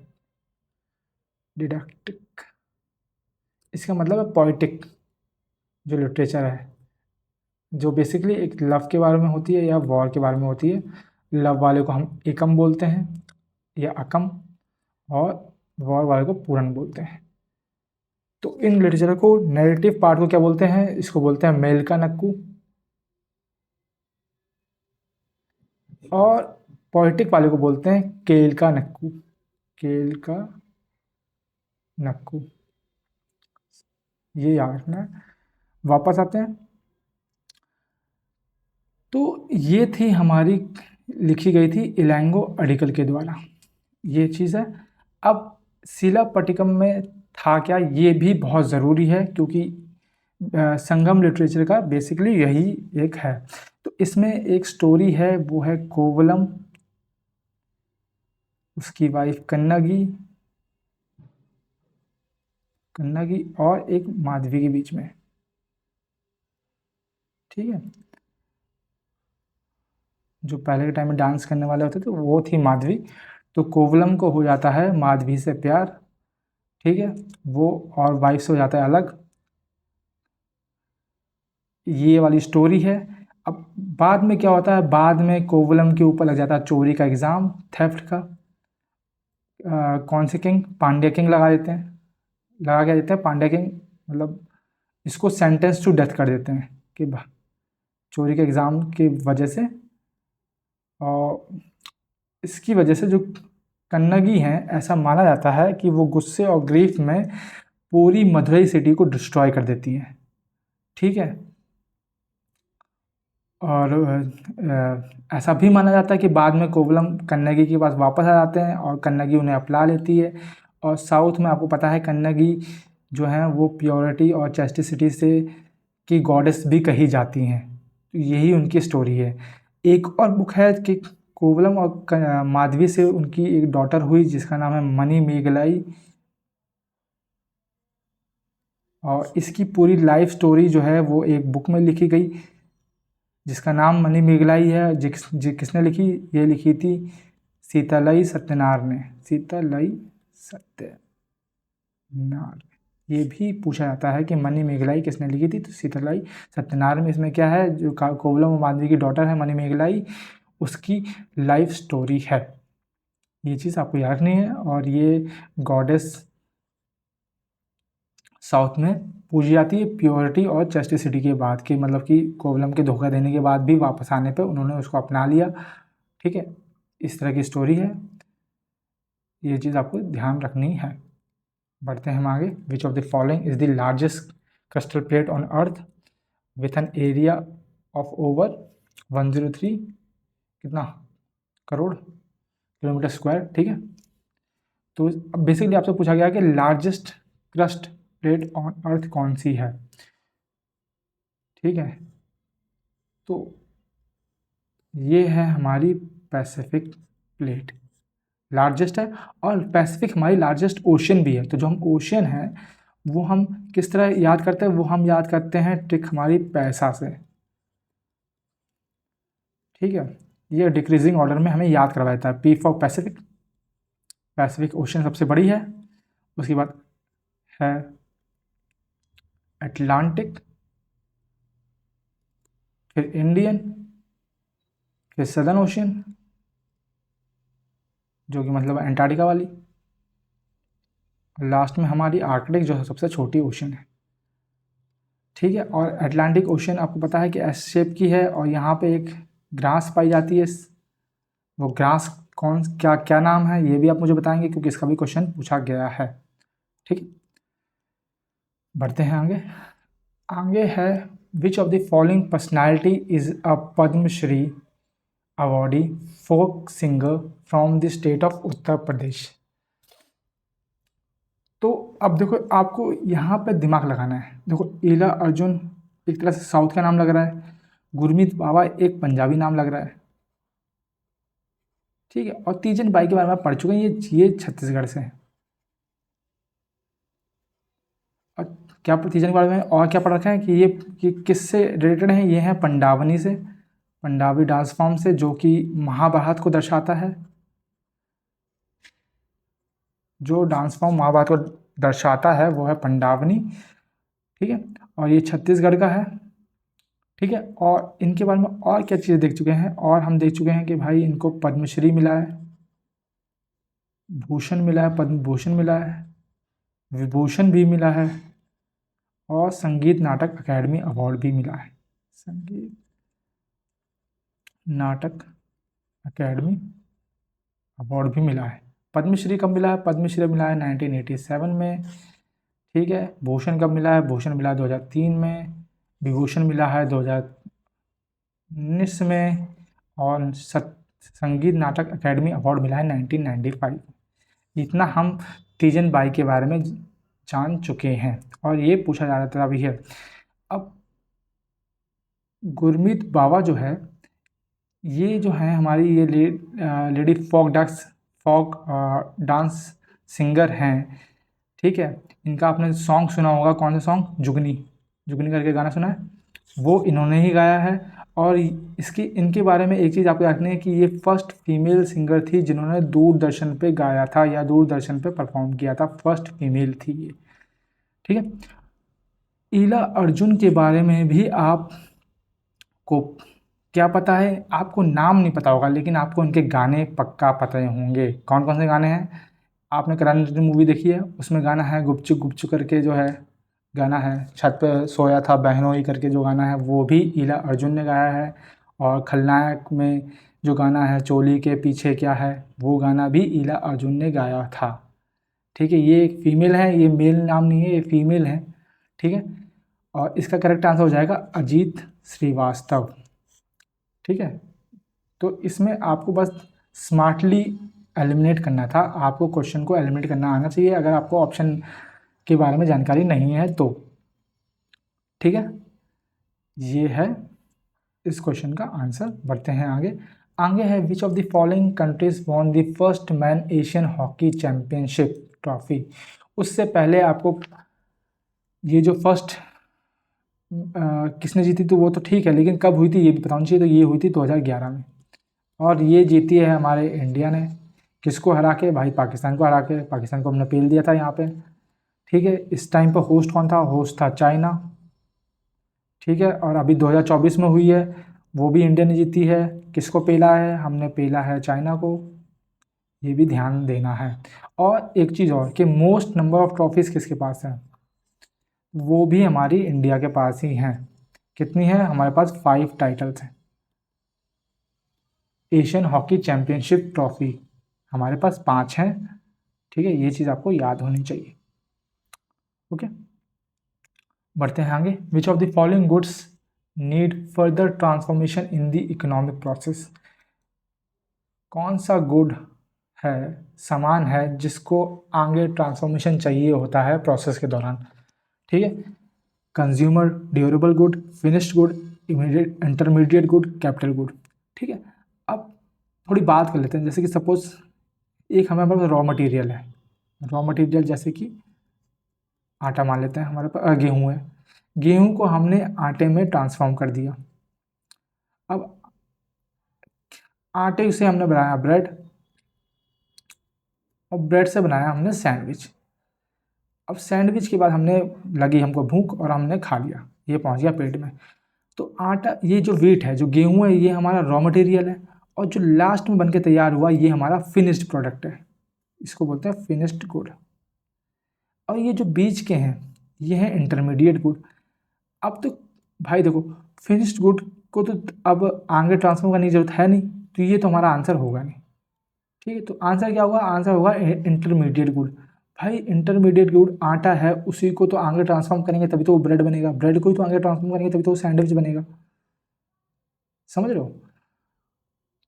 डिडक्टिक इसका मतलब है पोइटिक जो लिटरेचर है, जो बेसिकली एक लव के बारे में होती है या वॉर के बारे में होती है। लव वाले को हम एकम बोलते हैं या अकम, और वॉर वाले को पूरन बोलते हैं। तो इन लिटरेचर को नैरेटिव पार्ट को क्या बोलते हैं? इसको बोलते हैं मेल का नक्कू। और पोइटिक वाले को बोलते हैं केल का नक्कू, केल का नक्कू। ये याद रखना है। वापस आते हैं, तो ये थी हमारी लिखी गई थी इलैंगो अडिकल के द्वारा, ये चीज़ है। अब शिलापट्टिकम में था क्या, ये भी बहुत ज़रूरी है, क्योंकि संगम लिटरेचर का बेसिकली यही एक है। तो इसमें एक स्टोरी है, वो है कोवलम, उसकी वाइफ कन्नगी, कन्नगी और एक माधवी के बीच में। ठीक है, जो पहले के टाइम में डांस करने वाले होते थे वो थी माधवी। तो कोवलम को हो जाता है माधवी से प्यार। ठीक है, वो और वाइफ से हो जाता है अलग। ये वाली स्टोरी है। अब बाद में क्या होता है, बाद में कोवलम के ऊपर लग जाता है चोरी का एग्ज़ाम, थेफ्ट का। कौन से किंग? पांड्या किंग लगा देते हैं, लगा के देते हैं पांड्या किंग, मतलब इसको सेंटेंस टू डेथ कर देते हैं कि चोरी के एग्ज़ाम की वजह से। और इसकी वजह से जो कन्नगी हैं, ऐसा माना जाता है कि वो गुस्से और ग्रीफ में पूरी मदुरई सिटी को डिस्ट्रॉय कर देती हैं। ठीक है, और ऐसा भी माना जाता है कि बाद में कोवलम कन्नगी के पास वापस आ जाते हैं और कन्नगी उन्हें अपना लेती है। और साउथ में आपको पता है कन्नगी जो हैं वो प्योरिटी और चैस्टिसिटी से की गॉडेस भी कही जाती हैं। तो यही उनकी स्टोरी है। एक और बुक है कि कोवलम और माधवी से उनकी एक डॉटर हुई जिसका नाम है मनी मेघलाई, और इसकी पूरी लाइफ स्टोरी जो है वो एक बुक में लिखी गई जिसका नाम मनी मेघलाई है। किसने लिखी? ये लिखी थी सीतालई सत्यनारायण ने, सीतालई सत्यनारायण। ये भी पूछा जाता है कि मनी मेघलाई किसने लिखी थी, तो सीतालाई सत्यनारायण में। इसमें क्या है, जो कोवलम माधवी की डॉटर है मनी मेघलाई, उसकी लाइफ स्टोरी है। ये चीज़ आपको याद रखनी है। और ये गॉडेस साउथ में पूजी जाती है प्योरिटी और जस्टिसिटी के बाद, कि मतलब कि कोवलम के धोखा देने के बाद भी वापस आने पे उन्होंने उसको अपना लिया। ठीक है, इस तरह की स्टोरी है, ये चीज़ आपको ध्यान रखनी है। बढ़ते हैं हम आगे। विच of the following is the largest crystal plate on earth with an area of over 103 कितना करोड़ किलोमीटर स्क्वायर। ठीक है, तो बेसिकली आपसे पूछा गया कि largest crust plate on earth कौन सी है। ठीक है, तो ये है हमारी पैसिफिक प्लेट, लार्जेस्ट है। और पैसिफिक हमारी लार्जेस्ट ओशन भी है। तो जो हम ओशन है वो हम किस तरह याद करते हैं, वो हम याद करते हैं ट्रिक हमारी पैसा से। ठीक है, ये डिक्रीजिंग ऑर्डर में हमें याद करवाया जाता है। P for Pacific, Pacific ocean सबसे बड़ी है, उसके बाद है अटलांटिक, फिर इंडियन, फिर सदर्न ओशन जो कि मतलब अंटार्कटिका वाली, लास्ट में हमारी आर्कटिक जो है सबसे छोटी ओशन है। ठीक है, और अटलांटिक ओशन आपको पता है कि एस शेप की है, और यहाँ पे एक ग्रास पाई जाती है। वो ग्रास कौन क्या क्या नाम है ये भी आप मुझे बताएंगे, क्योंकि इसका भी क्वेश्चन पूछा गया है। ठीक, बढ़ते हैं आगे। आगे है which of the following personality is a Padmashri awardee folk singer from the state of Uttar Pradesh. तो अब देखो, आपको यहाँ पे दिमाग लगाना है। देखो, ईला अर्जुन एक तरह से साउथ का नाम लग रहा है, गुरमीत बाबा एक पंजाबी नाम लग रहा है। ठीक है, और तीजन बाई के बारे में आप पढ़ चुके हैं, ये छत्तीसगढ़ से हैं। और क्या तीजन के बारे में और क्या पढ़ रखा है कि ये किससे रिलेटेड है, ये हैं पंडावनी से, पंडावी डांस फॉर्म से, जो कि महाभारत को दर्शाता है। जो डांस फॉर्म महाभारत को दर्शाता है वो है पंडावनी। ठीक है, और ये छत्तीसगढ़ का है। ठीक है, और इनके बारे में और क्या चीज़ें देख चुके हैं, और हम देख चुके हैं कि भाई इनको पद्मश्री मिला है, भूषण मिला है, पद्म भूषण मिला है, विभूषण भी मिला है, और संगीत नाटक अकेडमी अवार्ड भी मिला है। संगीत नाटक अकेडमी अवार्ड भी मिला है। पद्मश्री कब मिला है, पद्मश्री मिला है 1987 में। ठीक है, भूषण कब मिला है, भूषण मिला है 2003 में, विभूषण मिला है 2019 में, और संगीत नाटक अकेडमी अवार्ड मिला है 1995। इतना हम तीजन बाई के बारे में जान चुके हैं, और ये पूछा जा रहा भी है। अब गुरमीत बाबा जो है, ये जो है हमारी ये लेडी फोक डांस सिंगर हैं। ठीक है, इनका आपने सॉन्ग सुना होगा, कौन सा सॉन्ग, जुगनी, जुगनी करके गाना सुना है, वो इन्होंने ही गाया है। और इसकी इनके बारे में एक चीज़ आपको रखनी है कि ये फर्स्ट फीमेल सिंगर थी जिन्होंने दूरदर्शन पे गाया था या दूरदर्शन पे परफॉर्म किया था, फर्स्ट फीमेल थी ये। ठीक है, ईला अर्जुन के बारे में भी आपको क्या पता है, आपको नाम नहीं पता होगा, लेकिन आपको इनके गाने पक्का पता होंगे। कौन कौन से गाने हैं, आपने करण जौहर मूवी देखी है, उसमें गाना है गुपचुप गुपचुप करके जो है गाना है, छत पे सोया था बहनोई करके जो गाना है वो भी ईला अर्जुन ने गाया है। और खलनायक में जो गाना है चोली के पीछे क्या है, वो गाना भी ईला अर्जुन ने गाया था। ठीक है, ये एक फीमेल है, ये मेल नाम नहीं है, ये फीमेल है। ठीक है, और इसका करेक्ट आंसर हो जाएगा अजीत श्रीवास्तव। ठीक है, तो इसमें आपको बस स्मार्टली एलिमिनेट करना था, आपको क्वेश्चन को एलिमिनेट करना आना चाहिए अगर आपको ऑप्शन के बारे में जानकारी नहीं है तो। ठीक है, ये है इस क्वेश्चन का आंसर। बढ़ते हैं आगे। आगे है which of the following countries won the first man Asian hockey championship trophy. उससे पहले आपको ये जो फर्स्ट किसने जीती तो वो तो ठीक है, लेकिन कब हुई थी ये भी बताना चाहिए। तो ये हुई थी 2011 में, और ये जीती है हमारे इंडिया ने। किसको हरा के, भाई पाकिस्तान को हरा के। पाकिस्तान को हमने पेल दिया था यहाँ पे। ठीक है। इस टाइम पर होस्ट कौन था? होस्ट था चाइना। ठीक है, और अभी 2024 में हुई है, वो भी इंडिया ने जीती है। किसको पेला है? हमने पेला है चाइना को। ये भी ध्यान देना है। और एक चीज़ और कि मोस्ट नंबर ऑफ ट्रॉफीज़ किसके पास है? वो भी हमारी इंडिया के पास ही हैं। कितनी है? हमारे पास 5 टाइटल्स हैं। एशियन हॉकी चैम्पियनशिप ट्रॉफी हमारे पास 5 हैं। ठीक है, ये चीज़ आपको याद होनी चाहिए। ओके, बढ़ते हैं आगे। विच of the following goods need further transformation in the economic process? कौन सा गुड है, सामान है, जिसको आगे ट्रांसफॉर्मेशन चाहिए होता है प्रोसेस के दौरान? ठीक है, consumer, durable good, finished good, immediate, intermediate good, capital good. ठीक है, अब थोड़ी बात कर लेते हैं। जैसे कि सपोज एक हमारे पास रॉ मटेरियल है। रॉ मटेरियल जैसे कि आटा मान लेते हैं, हमारे पास गेहूँ है। गेहूँ को हमने आटे में ट्रांसफॉर्म कर दिया। अब आटे से हमने बनाया ब्रेड, और ब्रेड से बनाया हमने सैंडविच। अब सैंडविच के बाद हमने लगी हमको भूख और हमने खा लिया, ये पहुंच गया पेट में। तो आटा, ये जो व्हीट है, जो गेहूं है, ये हमारा रॉ मटेरियल है, और जो लास्ट में बन के तैयार हुआ ये हमारा फिनिश्ड प्रोडक्ट है। इसको बोलते हैं फिनिश्ड गुड। और ये जो बीच के हैं ये हैं इंटरमीडिएट गुड। अब तो भाई देखो, फिनिश्ड गुड को तो अब आगे ट्रांसफॉर्म करने की जरूरत है नहीं, तो ये तो हमारा आंसर होगा नहीं। ठीक है, तो आंसर क्या होगा? आंसर होगा इंटरमीडिएट गुड। भाई इंटरमीडिएट गुड आटा है, उसी को तो आगे ट्रांसफॉर्म करेंगे तभी तो वो ब्रेड बनेगा, ब्रेड को ही तो आगे ट्रांसफॉर्म करेंगे तभी तो वो सैंडविच बनेगा। समझ रहे हो?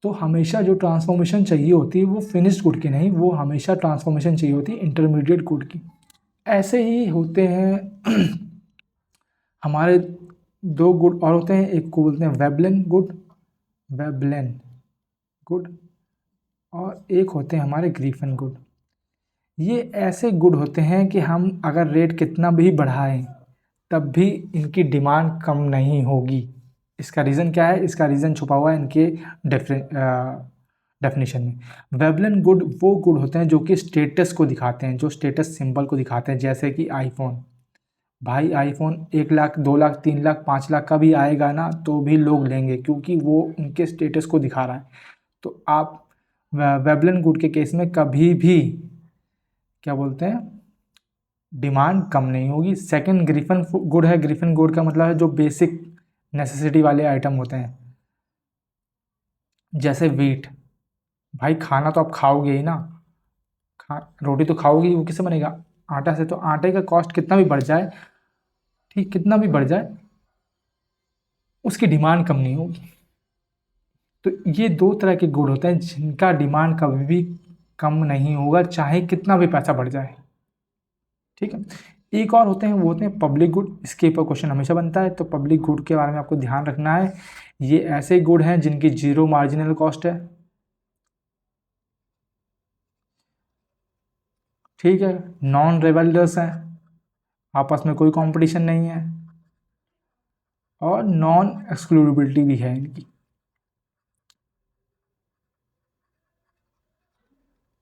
तो हमेशा जो ट्रांसफॉर्मेशन चाहिए होती है वो फिनिश्ड गुड की नहीं, वो हमेशा ट्रांसफॉर्मेशन चाहिए होती है इंटरमीडिएट गुड की। ऐसे ही होते हैं हमारे 2 गुड और होते हैं। एक को बोलते हैं वेबलेन गुड, वेबलेन गुड, और एक होते हैं हमारे ग्रीफन गुड। ये ऐसे गुड होते हैं कि हम अगर रेट कितना भी बढ़ाएं तब भी इनकी डिमांड कम नहीं होगी। इसका रीज़न क्या है? इसका रीज़न छुपा हुआ है इनके डेफिनेशन में। वेबलन गुड वो गुड होते हैं जो कि स्टेटस को दिखाते हैं, जो स्टेटस सिंबल को दिखाते हैं। जैसे कि आईफोन, भाई आईफोन 1 लाख, 2 लाख, 3 लाख, 5 लाख का भी आएगा ना तो भी लोग लेंगे, क्योंकि वो उनके स्टेटस को दिखा रहा है। तो आप वेबलन गुड के केस में कभी भी क्या बोलते हैं, डिमांड कम नहीं होगी। सेकंड ग्रिफन गुड है। ग्रिफन गुड का मतलब है जो बेसिक नेसेसिटी वाले आइटम होते हैं, जैसे वीट। भाई खाना तो आप खाओगे ही ना, रोटी तो खाओगे ही, वो किससे बनेगा? आटा से। तो आटे का कॉस्ट कितना भी बढ़ जाए, ठीक, कितना भी बढ़ जाए, उसकी डिमांड कम नहीं होगी। तो ये 2 तरह के गुड होते हैं जिनका डिमांड कभी भी कम नहीं होगा, चाहे कितना भी पैसा बढ़ जाए। ठीक है, एक और होते हैं, वो होते हैं पब्लिक गुड। इसके ऊपर क्वेश्चन हमेशा बनता है, तो पब्लिक गुड के बारे में आपको ध्यान रखना है। ये ऐसे गुड हैं जिनकी 0 मार्जिनल कॉस्ट है। ठीक है, नॉन रिवेल्डर्स हैं, आपस में कोई कंपटीशन नहीं है, और नॉन एक्सक्लूडेबिलिटी भी है इनकी।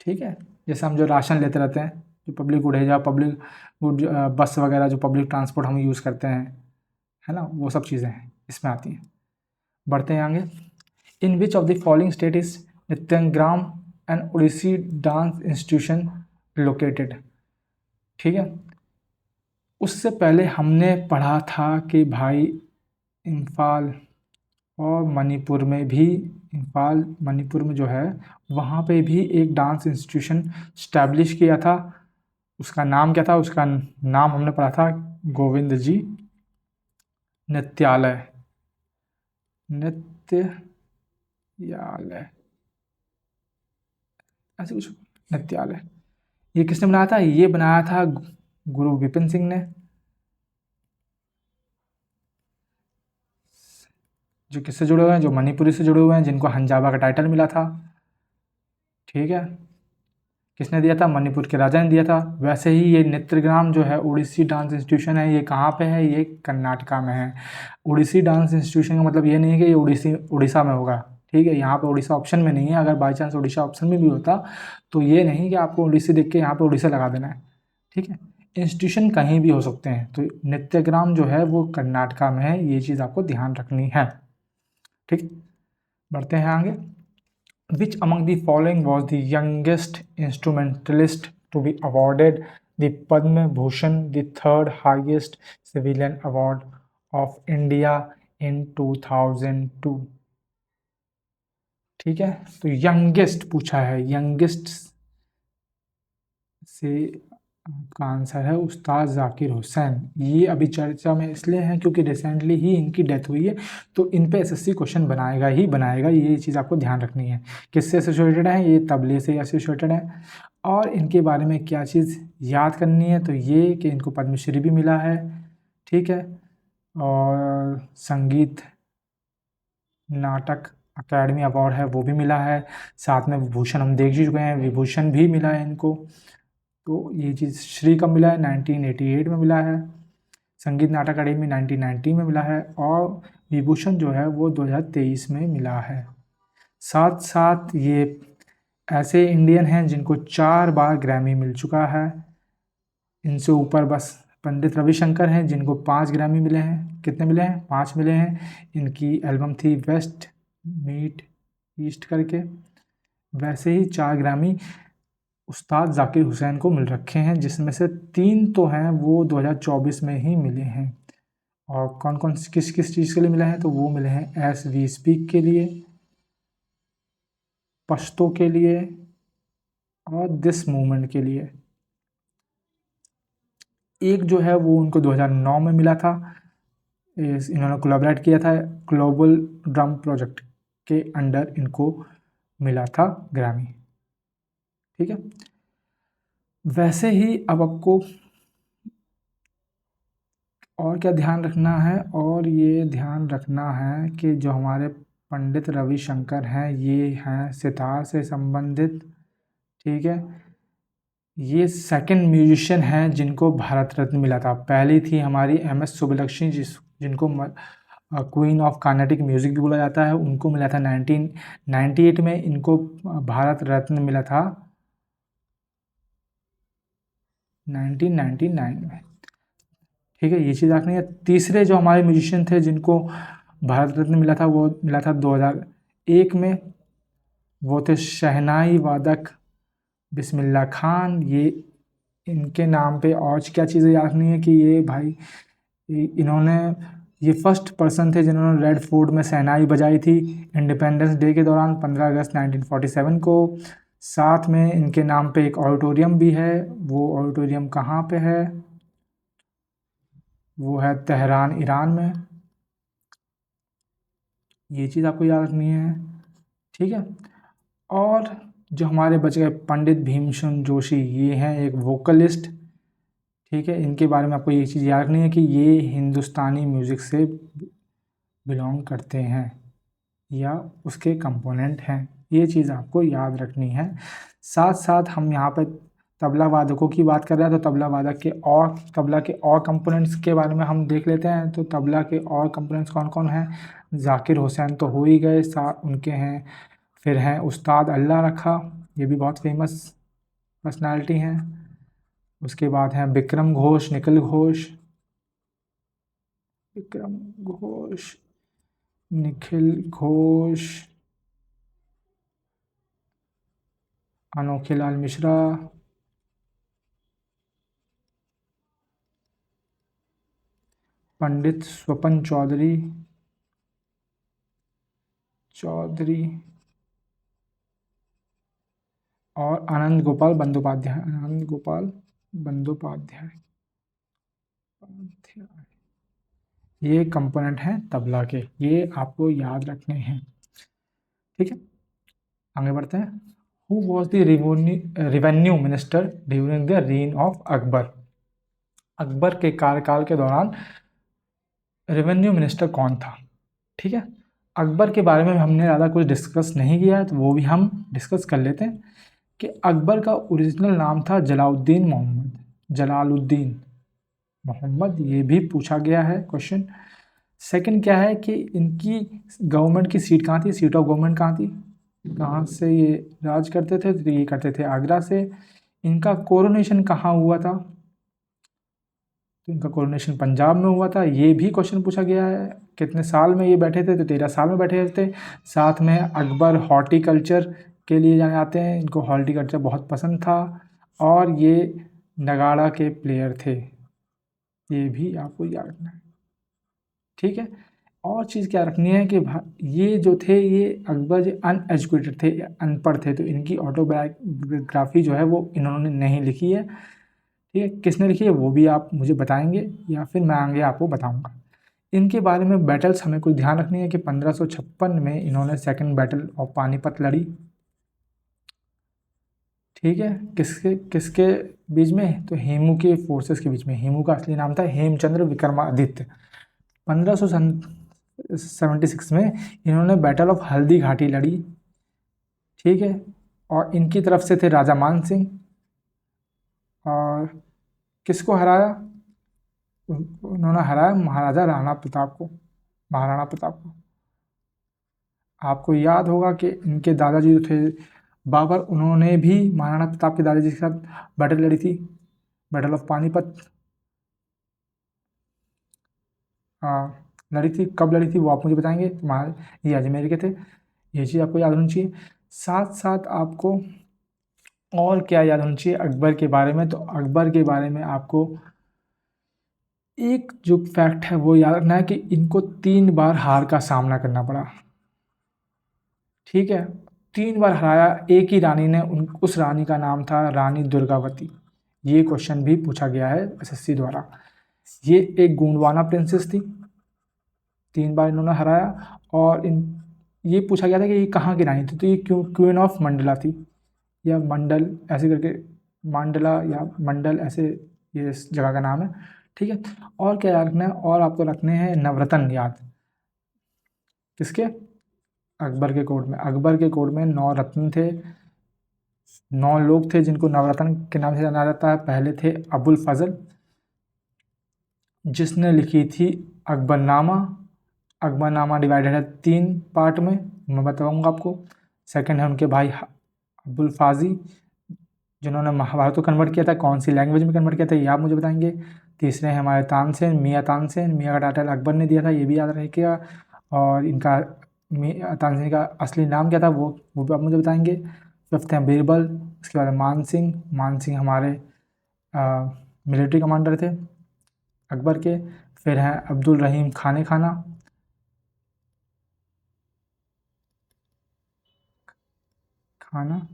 ठीक है, जैसे हम जो राशन लेते रहते हैं, जो पब्लिक गुड है, या पब्लिक गुड बस वगैरह, जो पब्लिक ट्रांसपोर्ट हम यूज़ करते हैं, है ना, वो सब चीज़ें हैं इसमें आती हैं। बढ़ते हैं आगे। In which of the following state is Nrityagram and Odissi dance institution located? ठीक है, उससे पहले हमने पढ़ा था कि भाई इम्फाल और मणिपुर में भी, इम्फाल मणिपुर में जो है वहाँ पे भी एक डांस इंस्टीट्यूशन स्टैब्लिश किया था। उसका नाम क्या था? उसका नाम हमने पढ़ा था गोविंद जी नृत्यालय, नृत्यालय, ऐसे कुछ, नृत्यालय। ये किसने बनाया था? ये बनाया था गुरु विपिन सिंह ने, जो किससे जुड़े हुए हैं? जो मणिपुरी से जुड़े हुए हैं, जिनको हंजाबा का टाइटल मिला था। ठीक है, किसने दिया था? मणिपुर के राजा ने दिया था। वैसे ही ये नृत्यग्राम जो है ओडिसी डांस इंस्टीट्यूशन है, ये कहाँ पे है? ये कर्नाटका में है। ओडिसी डांस इंस्टीट्यूशन का मतलब ये नहीं है कि ये उड़ीसा में होगा। ठीक है, यहाँ पे उड़ीसा ऑप्शन में नहीं है। अगर बाई चांस उड़ीसा ऑप्शन में भी होता तो ये नहीं कि आपको ओडिसी देख के यहाँ पे उड़ीसा लगा देना है। ठीक है, इंस्टीट्यूशन कहीं भी हो सकते हैं, तो नृत्यग्राम जो है वो कर्नाटका में है, ये चीज़ आपको ध्यान रखनी है। ठीक, बढ़ते हैं आगे। Which among the following was the youngest instrumentalist to be awarded the Padma Bhushan, the third highest civilian award of India in 2002? ठीक है, तो यंगेस्ट पूछा है, यंगेस्ट से आपका आंसर है उस्ताद जाकिर हुसैन। ये अभी चर्चा में इसलिए हैं क्योंकि रिसेंटली ही इनकी डेथ हुई है, तो इन पे एसएससी क्वेश्चन बनाएगा ही बनाएगा, ये चीज़ आपको ध्यान रखनी है। किससे एसोसिएटेड है? ये तबले से एसोसिएटेड है। और इनके बारे में क्या चीज़ याद करनी है, तो ये कि इनको पद्मश्री भी मिला है, ठीक है, और संगीत नाटक अकेडमी अवार्ड है वो भी मिला है, साथ में विभूषण हम देख ही चुके हैं, विभूषण भी मिला है इनको। तो ये चीज़ श्री कब मिला है? 1988 में मिला है। संगीत नाटक अकादमी 1990 में मिला है, और विभूषण जो है वो 2023 में मिला है। साथ साथ ये ऐसे इंडियन हैं जिनको 4 बार ग्रैमी मिल चुका है। इनसे ऊपर बस पंडित रविशंकर हैं जिनको 5 ग्रैमी मिले हैं। कितने मिले हैं? 5 मिले हैं। इनकी एल्बम थी वेस्ट मीट ईस्ट करके। वैसे ही 4 ग्रैमी उस्ताद जाकिर हुसैन को मिल रखे हैं, जिसमें से 3 तो हैं वो 2024 में ही मिले हैं। और कौन कौन किस किस चीज़ के लिए मिले हैं? तो वो मिले हैं एस वी स्पीक के लिए, पश्तो के लिए और दिस मूवमेंट के लिए। एक जो है वो उनको 2009 में मिला था, इन्होंने कोलैबोरेट किया था ग्लोबल ड्रम प्रोजेक्ट के अंडर, इनको मिला था ग्रैमी। ठीक है, वैसे ही अब आपको और क्या ध्यान रखना है, और ये ध्यान रखना है कि जो हमारे पंडित रविशंकर हैं ये हैं सितार से संबंधित। ठीक है, ये सेकंड म्यूजिशियन हैं जिनको भारत रत्न मिला था। पहली थी हमारी एम.एस. सुब्बलक्ष्मी जिनको क्वीन ऑफ कार्नेटिक म्यूजिक भी बोला जाता है, उनको मिला था 1998 में। इनको भारत रत्न मिला था 1999 में। ठीक है, ये चीज़ रखनी है। तीसरे जो हमारे म्यूजिशियन थे जिनको भारत रत्न मिला था वो मिला था 2001 में, वो थे शहनाई वादक बिस्मिल्लाह खान। ये इनके नाम पे और क्या चीज़ें याद रखनी है कि ये भाई इन्होंने ये फर्स्ट पर्सन थे जिन्होंने रेड फोर्ट में शहनाई बजाई थी इंडिपेंडेंस डे के दौरान 15 अगस्त 1947 को। साथ में इनके नाम पे एक ऑडिटोरियम भी है, वो ऑडिटोरियम कहाँ पे है? वो है तेहरान ईरान में। ये चीज़ आपको याद रखनी है। ठीक है, और जो हमारे बच गए पंडित भीमसेन जोशी, ये हैं एक वोकलिस्ट। ठीक है, इनके बारे में आपको ये चीज़ याद रखनी है कि ये हिंदुस्तानी म्यूज़िक से बिलोंग करते हैं या उसके कंपोनेंट हैं, ये चीज़ आपको याद रखनी है। साथ साथ हम यहाँ पे तबला वादकों की बात कर रहे हैं, तो तबला वादक के और तबला के और कंपोनेंट्स के बारे में हम देख लेते हैं। तो तबला के और कंपोनेंट्स कौन कौन हैं? जाकिर हुसैन तो हो ही गए, साथ उनके हैं, फिर हैं उस्ताद अल्लाह रखा, ये भी बहुत फेमस पर्सनालिटी हैं। उसके बाद हैं विक्रम घोष, निखिल घोष, विक्रम घोष, निखिल घोष, अनोखे लाल मिश्रा, पंडित स्वपन चौधरी और आनंद गोपाल बंदोपाध्याय, ये कंपोनेंट हैं तबला के, ये आपको याद रखने हैं। ठीक है, आगे बढ़ते हैं। Who was the revenue minister during the reign of Akbar? Akbar के कार्यकाल के दौरान रेवेन्यू मिनिस्टर कौन था? ठीक है, अकबर के बारे में हमने ज़्यादा कुछ डिस्कस नहीं किया है, तो वो भी हम डिस्कस कर लेते हैं कि अकबर का ओरिजिनल नाम था जलालुद्दीन मोहम्मद, ये भी पूछा गया है क्वेश्चन। सेकंड क्या है कि इनकी गवर्नमेंट की सीट कहाँ थी, सीट ऑफ गवर्नमेंट कहाँ थी, कहाँ से ये राज करते थे? तो ये करते थे आगरा से। इनका कोरोनेशन कहाँ हुआ था? तो इनका कोरोनेशन पंजाब में हुआ था। ये भी क्वेश्चन पूछा गया है। कितने साल में ये बैठे थे? तो 13 साल में बैठे थे। साथ में अकबर हॉर्टिकल्चर के लिए जाने जाते हैं, इनको हॉर्टिकल्चर बहुत पसंद था, और ये नगाड़ा के प्लेयर थे। ये भी आपको याद रखना है, ठीक है। और चीज़ क्या रखनी है कि ये जो थे, ये अकबर जो अनएजुकेटेड थे, अनपढ़ थे, तो इनकी ऑटोबायोग्राफी जो है वो इन्होंने नहीं लिखी है, ठीक है। किसने लिखी है वो भी आप मुझे बताएंगे, या फिर मैं आगे आपको बताऊंगा। इनके बारे में बैटल्स हमें कोई ध्यान रखनी है कि 1556 में इन्होंने सेकंड बैटल ऑफ पानीपत लड़ी, ठीक है। किसके किसके बीच में? तो हेमू के फोर्सेस के बीच में। हेमू का असली नाम था हेमचंद्र विक्रमादित्य। 1576 में इन्होंने बैटल ऑफ हल्दी घाटी लड़ी, ठीक है। और इनकी तरफ से थे राजा मान सिंह, और किसको हराया? उन्होंने हराया महाराजा राणा प्रताप को, महाराणा प्रताप को। आपको याद होगा कि इनके दादाजी जो थे बाबर, उन्होंने भी महाराणा प्रताप के दादाजी के साथ बैटल लड़ी थी, बैटल ऑफ पानीपत। लड़ी थी, कब लड़ी थी वो आप मुझे बताएंगे। ये अजमेर के थे, ये चीज़ आपको याद होनी चाहिए। साथ साथ आपको और क्या याद होना चाहिए अकबर के बारे में? तो अकबर के बारे में आपको एक जो फैक्ट है वो याद रखना है कि इनको 3 बार हार का सामना करना पड़ा, ठीक है। 3 बार हराया एक ही रानी ने, उस रानी का नाम था रानी दुर्गावती। ये क्वेश्चन भी पूछा गया है एसएससी द्वारा। ये एक गोंडवाना प्रिंसेस थी, 3 बार इन्होंने हराया। और ये पूछा गया था कि ये कहाँ की रानी थी, तो ये क्वीन ऑफ मंडला थी, या मंडल ऐसे करके, मंडला या मंडल ऐसे ये इस जगह का नाम है, ठीक है। और क्या याद रखना है? और आपको रखने हैं नवरत्न याद। किसके? अकबर के कोर्ट में। अकबर के कोर्ट में 9 रत्न थे, 9 लोग थे जिनको नवरत्न के नाम से जाना जाता है। पहले थे अबुल फजल, जिसने लिखी थी अकबरनामा। अकबरनामा डिवाइडेड है 3 पार्ट में, मैं बताऊंगा आपको। सेकंड है उनके भाई अबुल फाजी, जिन्होंने महाभारत को कन्वर्ट किया था। कौन सी लैंग्वेज में कन्वर्ट किया था ये आप मुझे बताएंगे। तीसरे हैं हमारे तानसेन, मियाँ तानसेन। मियाँ का टाइटल अकबर ने दिया था, ये भी याद रखिएगा। और इनका तानसेन का असली नाम क्या था वो भी आप मुझे बताएंगे। फिफ्थ हैं बीरबल। उसके बाद मान सिंह। मान सिंह हमारे मिलिट्री कमांडर थे अकबर के। फिर हैं अब्दुल रहीम खाने खाना, खाना।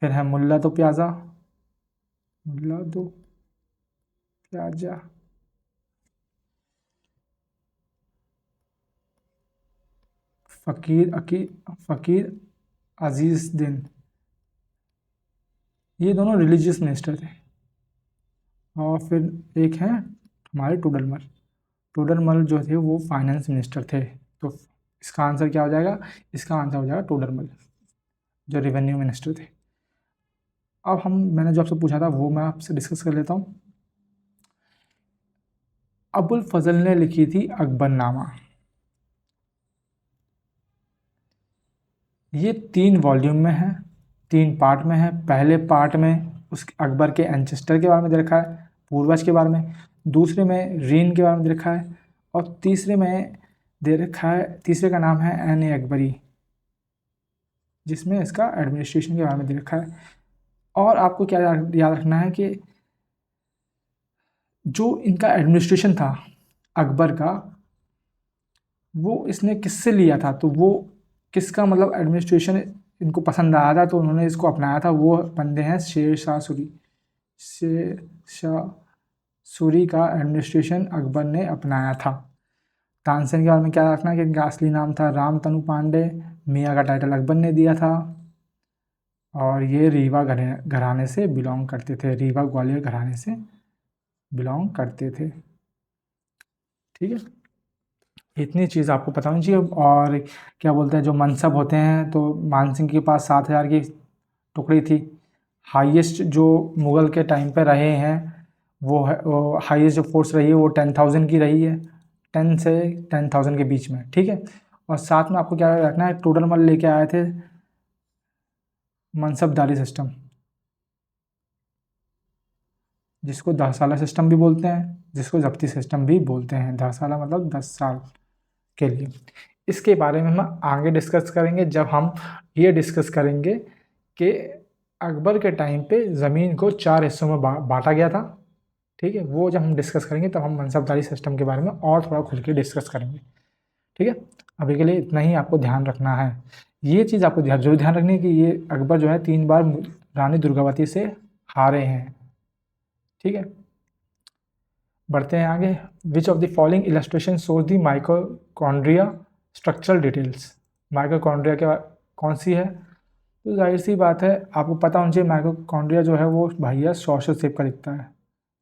फिर है मुल्ला तो प्याजा, मुल्ला दो प्याजा। फ़कीर अजीज़ दिन। ये दोनों रिलीजियस मिनिस्टर थे। और फिर एक हैं हमारे टोडरमल। टोडरमल जो थे वो फाइनेंस मिनिस्टर थे। तो इसका आंसर क्या हो जाएगा? इसका आंसर हो जाएगा टोडरमल, जो रेवेन्यू मिनिस्टर थे। अब मैंने जो आपसे पूछा था वो मैं आपसे डिस्कस कर लेता हूँ। अबुल फजल ने लिखी थी अकबरनामा। ये 3 वॉल्यूम में है, 3 पार्ट में है। पहले पार्ट में उस अकबर के एंचेस्टर के बारे में दे रखा है, पूर्वज के बारे में। दूसरे में रीन के बारे में दे रखा है। और तीसरे में दे रखा है, तीसरे का नाम है एन ए अकबरी, जिसमें इसका एडमिनिस्ट्रेशन के बारे में दे रखा है। और आपको क्या याद रखना है कि जो इनका एडमिनिस्ट्रेशन था अकबर का, वो इसने किससे लिया था? तो वो किसका मतलब एडमिनिस्ट्रेशन इनको पसंद आया था, तो उन्होंने इसको अपनाया था। वो बंदे हैं शेर शाह सूरी। शेर शाह सूरी का एडमिनिस्ट्रेशन अकबर ने अपनाया था। तानसेन के बारे में क्या रखना है कि इनका असली नाम था राम तनु पांडे। मियाँ का टाइटल अकबर ने दिया था। और ये रीवा घराने से बिलोंग करते थे, रीवा ग्वालियर घराने से बिलोंग करते थे, ठीक है। इतनी चीज़ आपको पता होनी चाहिए। और क्या बोलते हैं, जो मनसब होते हैं, तो मान सिंह के पास 7,000 की टुकड़ी थी। हाईएस्ट जो मुग़ल के टाइम पे रहे हैं वो हाईएस्ट जो फोर्स रही है वो 10,000 की रही है, 10 से 10,000 के बीच में, ठीक है। और साथ में आपको क्या रखना है, टोडरमल लेके आए थे मनसबदारी सिस्टम। जिसको 10 साला सिस्टम भी बोलते हैं, जिसको जब्ती सिस्टम भी बोलते हैं। 10 साला मतलब 10 साल के लिए। इसके बारे में हम आगे डिस्कस करेंगे जब हम ये डिस्कस करेंगे कि अकबर के टाइम पे ज़मीन को 4 हिस्सों में बांटा गया था। ठीक है, वो जब हम डिस्कस करेंगे तब हम मनसबदारी सिस्टम के बारे में और थोड़ा खुल के डिस्कस करेंगे। ठीक है, अभी के लिए इतना ही आपको ध्यान रखना है। ये चीज़ आपको जरूर ध्यान रखनी है कि ये अकबर जो है 3 बार रानी दुर्गावती से हारे हैं। ठीक है, बढ़ते हैं आगे। विच of the following illustration shows the mitochondria structural details. Mitochondria क्या कौन सी है? तो जाहिर सी बात है आपको पता होना चाहिए माइटोकॉन्ड्रिया जो है वो भैया सॉसेज शेप का दिखता है,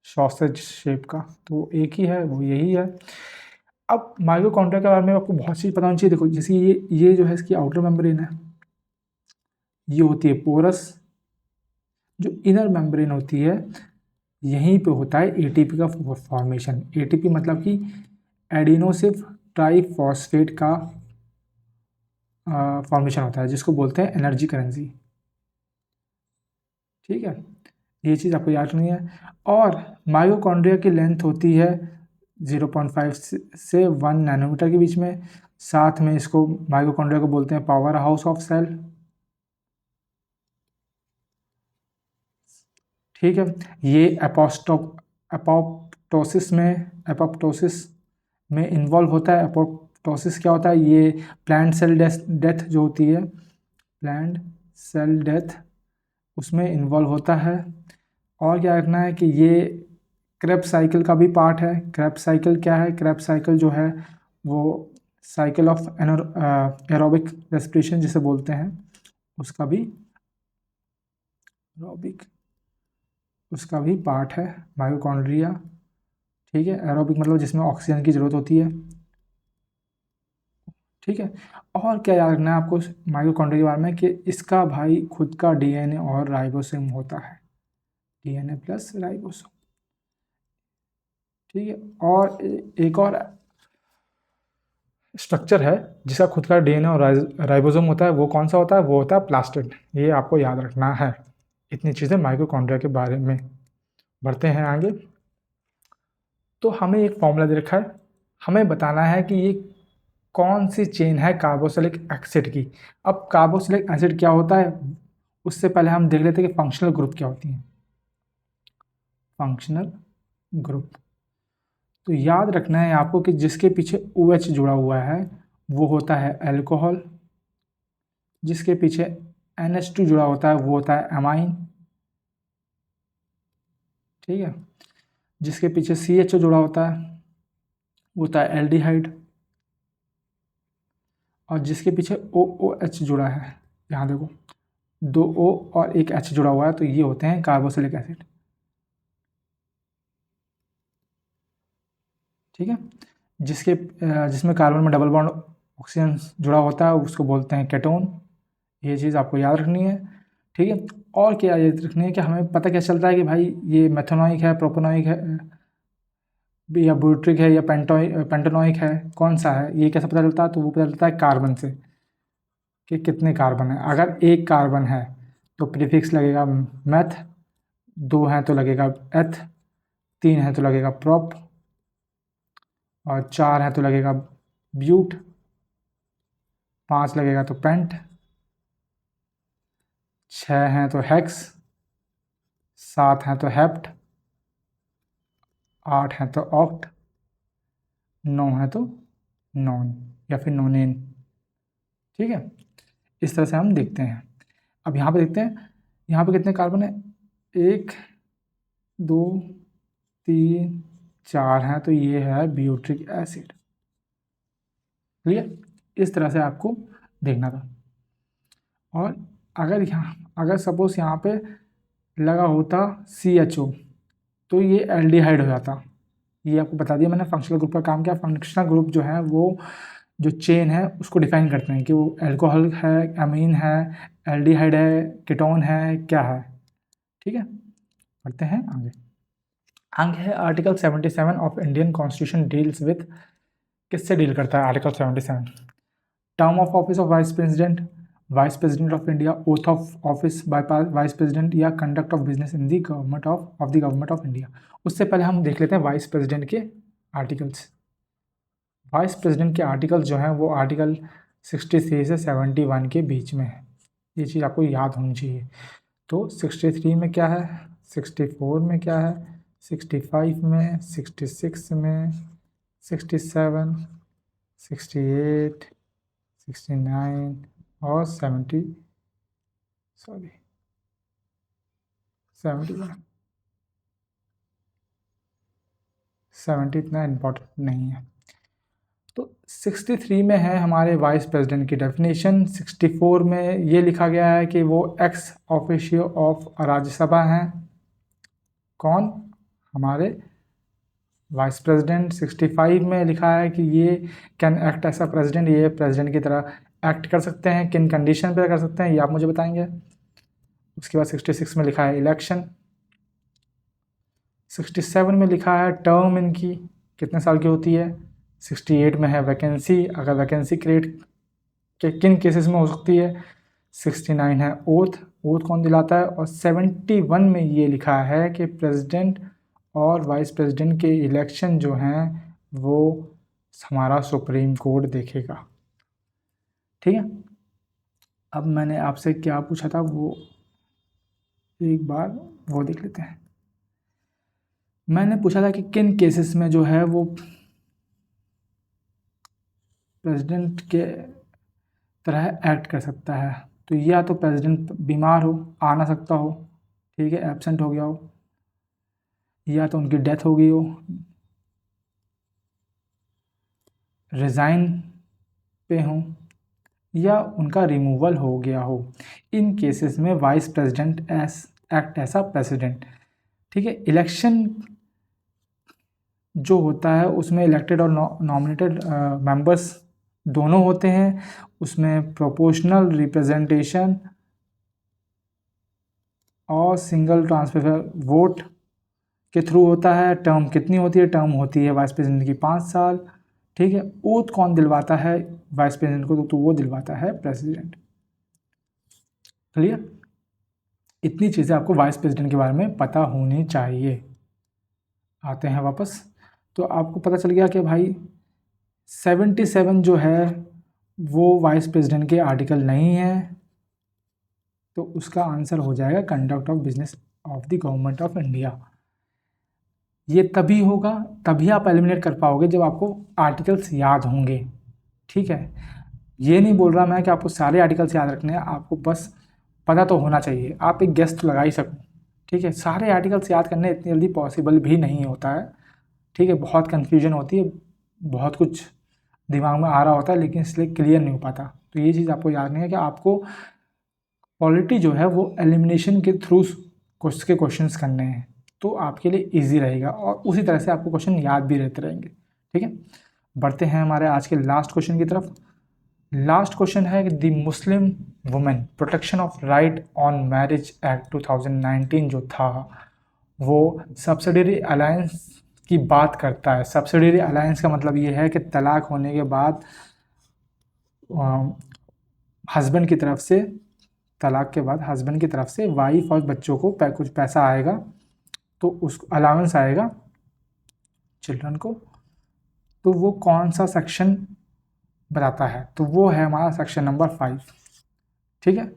सॉसेज शेप का, तो एक ही है, वो यही है। अब माइटोकॉन्ड्रिया के बारे में आपको बहुत चीज़ पता होनी चाहिए। देखो जैसे ये जो है इसकी आउटर मेम्ब्रेन है, ये होती है पोरस। जो इनर मेम्ब्रेन होती है यहीं पे होता है एटीपी का फॉर्मेशन। एटीपी मतलब कि एडिनोसिव ट्राइफॉस्फेट का फॉर्मेशन होता है, जिसको बोलते हैं एनर्जी करेंसी। ठीक है, ये चीज़ आपको याद रखनी है। और माइटोकॉन्ड्रिया की लेंथ होती है 0.5 से 1 नैनोमीटर के बीच में। साथ में इसको माइटोकॉन्ड्रिया को बोलते हैं पावर हाउस ऑफ सेल। ठीक है, ये एपोप्टोसिस में इन्वॉल्व होता है। एपोप्टोसिस क्या होता है? ये प्लांट सेल डेथ जो होती है, प्लांट सेल डेथ, उसमें इन्वॉल्व होता है। और क्या रखना है कि ये क्रेब्स साइकिल का भी पार्ट है। क्रेब्स साइकिल क्या है? क्रेब्स साइकिल जो है वो साइकिल ऑफ एरोबिक रेस्पिरेशन जिसे बोलते हैं, उसका भी एरोबिक, उसका भी पार्ट है माइटोकॉन्ड्रिया। ठीक है, एरोबिक मतलब जिसमें ऑक्सीजन की ज़रूरत होती है। ठीक है, और क्या याद रखना है आपको माइटोकॉन्ड्रिया के बारे में कि इसका भाई खुद का डीएनए और राइबोसोम होता है, डीएनए प्लस राइबोसोम। ठीक है, और एक और स्ट्रक्चर है जिसका खुद का डीएनए और राइबोसोम होता है। वो कौन सा होता है? वो होता है प्लास्टिड। ये आपको याद रखना है। इतनी चीज़ें माइटोकॉन्ड्रिया के बारे में। बढ़ते हैं आगे। तो हमें एक फॉर्मूला दे रखा है, हमें बताना है कि ये कौन सी चेन है कार्बोक्सिलिक एसिड की। अब कार्बोक्सिलिक एसिड क्या होता है उससे पहले हम देख लेते हैं कि फंक्शनल ग्रुप क्या होती है। फंक्शनल ग्रुप, तो याद रखना है आपको कि जिसके पीछे OH जुड़ा हुआ है वो होता है अल्कोहल, जिसके पीछे NH2 जुड़ा होता है वो होता है एमाइन। ठीक है, जिसके पीछे CHO जुड़ा होता है वो होता है एल्डिहाइड, और जिसके पीछे OOH जुड़ा है, यहाँ देखो 2 O और 1 H जुड़ा हुआ है, तो ये होते हैं कार्बोक्सिलिक एसिड। ठीक है, जिसमें कार्बन में डबल बॉन्ड ऑक्सीजन जुड़ा होता है उसको बोलते हैं केटोन। ये चीज़ आपको याद रखनी है। ठीक है, और क्या याद रखनी है कि हमें पता क्या चलता है कि भाई ये मेथनोइक है, प्रोपेनोइक है, या ब्यूट्रिक है, या पेंटेनोइक है, कौन सा है, ये कैसे पता चलता है? तो वो पता चलता है कार्बन से कि कितने कार्बन है। अगर एक कार्बन है तो प्रीफिक्स लगेगा मैथ, 2 हैं तो लगेगा एथ, 3 है तो लगेगा प्रॉप, और 4 है तो लगेगा ब्यूट, 5 लगेगा तो पेंट, 6 हैं तो हेक्स, 7 हैं तो हेप्ट, 8 हैं तो ऑक्ट, 9 है तो नॉन या फिर नॉनेन। ठीक है, इस तरह से हम देखते हैं। अब यहाँ पे देखते हैं यहाँ पे कितने कार्बन है, 1 2 3 4 हैं, तो ये है ब्यूट्रिक एसिड। क्लियर, इस तरह से आपको देखना था। और अगर सपोज यहाँ पे लगा होता CHO तो ये एल्डिहाइड हो जाता। ये आपको बता दिया मैंने फंक्शनल ग्रुप का काम क्या। फंक्शनल ग्रुप जो है वो जो चेन है उसको डिफाइन करते हैं कि वो अल्कोहल है, अमीन है, एल्डिहाइड है, कीटोन है, क्या है। ठीक है, बढ़ते हैं आगे। आगे है article 77 of Indian constitution deals with, किससे डील करता है article 77? Term of office of vice president, vice president of India, oath of office by vice president, या conduct of business in the government of the government of India. उससे पहले हम देख लेते हैं वाइस प्रेसिडेंट के आर्टिकल्स। वाइस प्रेसिडेंट के articles जो हैं वो आर्टिकल 63 से 71 के बीच में है। ये चीज़ आपको याद होनी चाहिए। तो 63 में क्या है, 64 में क्या है, 65 में, 66 में, 67, 68, 69 और 71। 70 इतना इम्पोर्टेंट नहीं है। तो 63 में है हमारे वाइस प्रेसिडेंट की डेफिनेशन। 64 में ये लिखा गया है कि वो एक्स ऑफिशियो ऑफ राज्यसभा हैं। कौन? हमारे वाइस प्रेसिडेंट। 65 में लिखा है कि ये can act as a president, ये प्रेसिडेंट की तरह एक्ट कर सकते हैं। किन कंडीशन पर कर सकते हैं ये आप मुझे बताएंगे। उसके बाद 66 में लिखा है इलेक्शन। 67 में लिखा है टर्म इनकी कितने साल की होती है। 68 में है वैकेंसी, अगर वैकेंसी क्रिएट के किन केसेस में हो सकती है। 69 है ओथ, ओथ कौन दिलाता है। और 71 में ये लिखा है कि प्रेसिडेंट और वाइस प्रेसिडेंट के इलेक्शन जो हैं वो हमारा सुप्रीम कोर्ट देखेगा। ठीक है, अब मैंने आपसे क्या पूछा था वो एक बार वो देख लेते हैं। मैंने पूछा था कि किन केसेस में जो है वो प्रेसिडेंट के तरह एक्ट कर सकता है। तो या तो प्रेसिडेंट बीमार हो, आ ना सकता हो, ठीक है, एब्सेंट हो गया हो, या तो उनकी डेथ हो गई हो, रिज़ाइन पे हो, या उनका रिमूवल हो गया हो। इन केसेस में vice president act as a president. ठीक है, इलेक्शन जो होता है उसमें इलेक्टेड और नॉमिनेटेड मेंबर्स दोनों होते हैं। उसमें प्रोपोर्शनल रिप्रेजेंटेशन और सिंगल ट्रांसफर वोट के थ्रू होता है। टर्म कितनी होती है? टर्म होती है वाइस प्रेसिडेंट की 5 साल। ठीक है, ओथ कौन दिलवाता है वाइस प्रेसिडेंट को? तो वो दिलवाता है प्रेसिडेंट। क्लियर? इतनी चीज़ें आपको वाइस प्रेसिडेंट के बारे में पता होनी चाहिए। आते हैं वापस, तो आपको पता चल गया कि भाई 77 जो है वो वाइस प्रेसिडेंट के आर्टिकल नहीं है। तो उसका आंसर हो जाएगा conduct of business of the government of India. ये तभी होगा, तभी आप एलिमिनेट कर पाओगे जब आपको आर्टिकल्स याद होंगे। ठीक है, ये नहीं बोल रहा मैं कि आपको सारे आर्टिकल्स याद रखने हैं, आपको बस पता तो होना चाहिए। आप एक गेस तो लगा ही सको। ठीक है, सारे आर्टिकल्स याद करने इतनी जल्दी पॉसिबल भी नहीं होता है। ठीक है, बहुत कन्फ्यूजन होती है, बहुत कुछ दिमाग में आ रहा होता है लेकिन इसलिए क्लियर नहीं हो पाता। तो ये चीज़ आपको याद नहीं है कि आपको पॉलिटी जो है वो एलिमिनेशन के थ्रू के क्वेश्चंस करने हैं, तो आपके लिए इजी रहेगा और उसी तरह से आपको क्वेश्चन याद भी रहते रहेंगे। ठीक है, बढ़ते हैं हमारे आज के लास्ट क्वेश्चन की तरफ। लास्ट क्वेश्चन है the Muslim women protection of right on marriage act 2019 जो था वो सब्सिडियरी अलायंस की बात करता है। सब्सिडियरी अलायंस का मतलब ये है कि तलाक होने के बाद हस्बैंड की तरफ से, तलाक के बाद हस्बैंड की तरफ से वाइफ और बच्चों को कुछ पैसा आएगा, तो उस अलाउंस आएगा चिल्ड्रन को। तो वो कौन सा सेक्शन बताता है? तो वो है हमारा सेक्शन नंबर 5। ठीक है,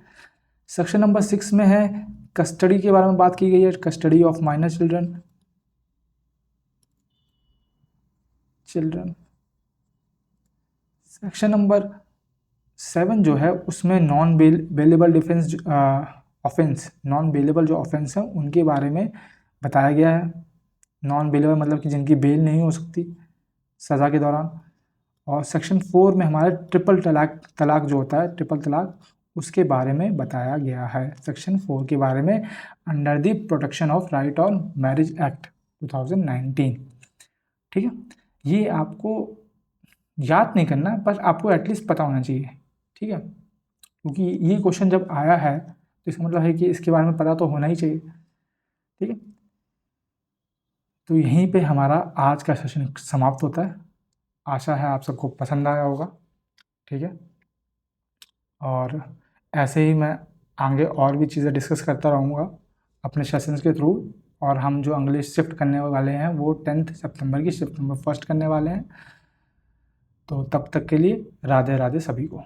सेक्शन नंबर 6 में है कस्टडी के बारे में बात की गई है, custody of minor children. Section number 7 जो है उसमें non bailable defence offence, non bailable जो ऑफेंस है उनके बारे में बताया गया है। नॉन बेलेबल मतलब कि जिनकी बेल नहीं हो सकती सज़ा के दौरान। और सेक्शन 4 में हमारे ट्रिपल तलाक जो होता है, ट्रिपल तलाक, उसके बारे में बताया गया है। सेक्शन 4 के बारे में under the protection of right on marriage act 2019। ठीक है, ये आपको याद नहीं करना पर आपको एटलीस्ट पता होना चाहिए। ठीक है, क्योंकि ये क्वेश्चन जब आया है तो इसका मतलब है कि इसके बारे में पता तो होना ही चाहिए। ठीक है, तो यहीं पे हमारा आज का सेशन समाप्त होता है। आशा है आप सबको पसंद आया होगा। ठीक है, और ऐसे ही मैं आगे और भी चीज़ें डिस्कस करता रहूँगा अपने सेशंस के थ्रू। और हम जो इंग्लिश शिफ्ट करने वाले हैं वो 10 सितंबर की शिफ्ट नंबर 1 करने वाले हैं। तो तब तक के लिए राधे राधे सभी को।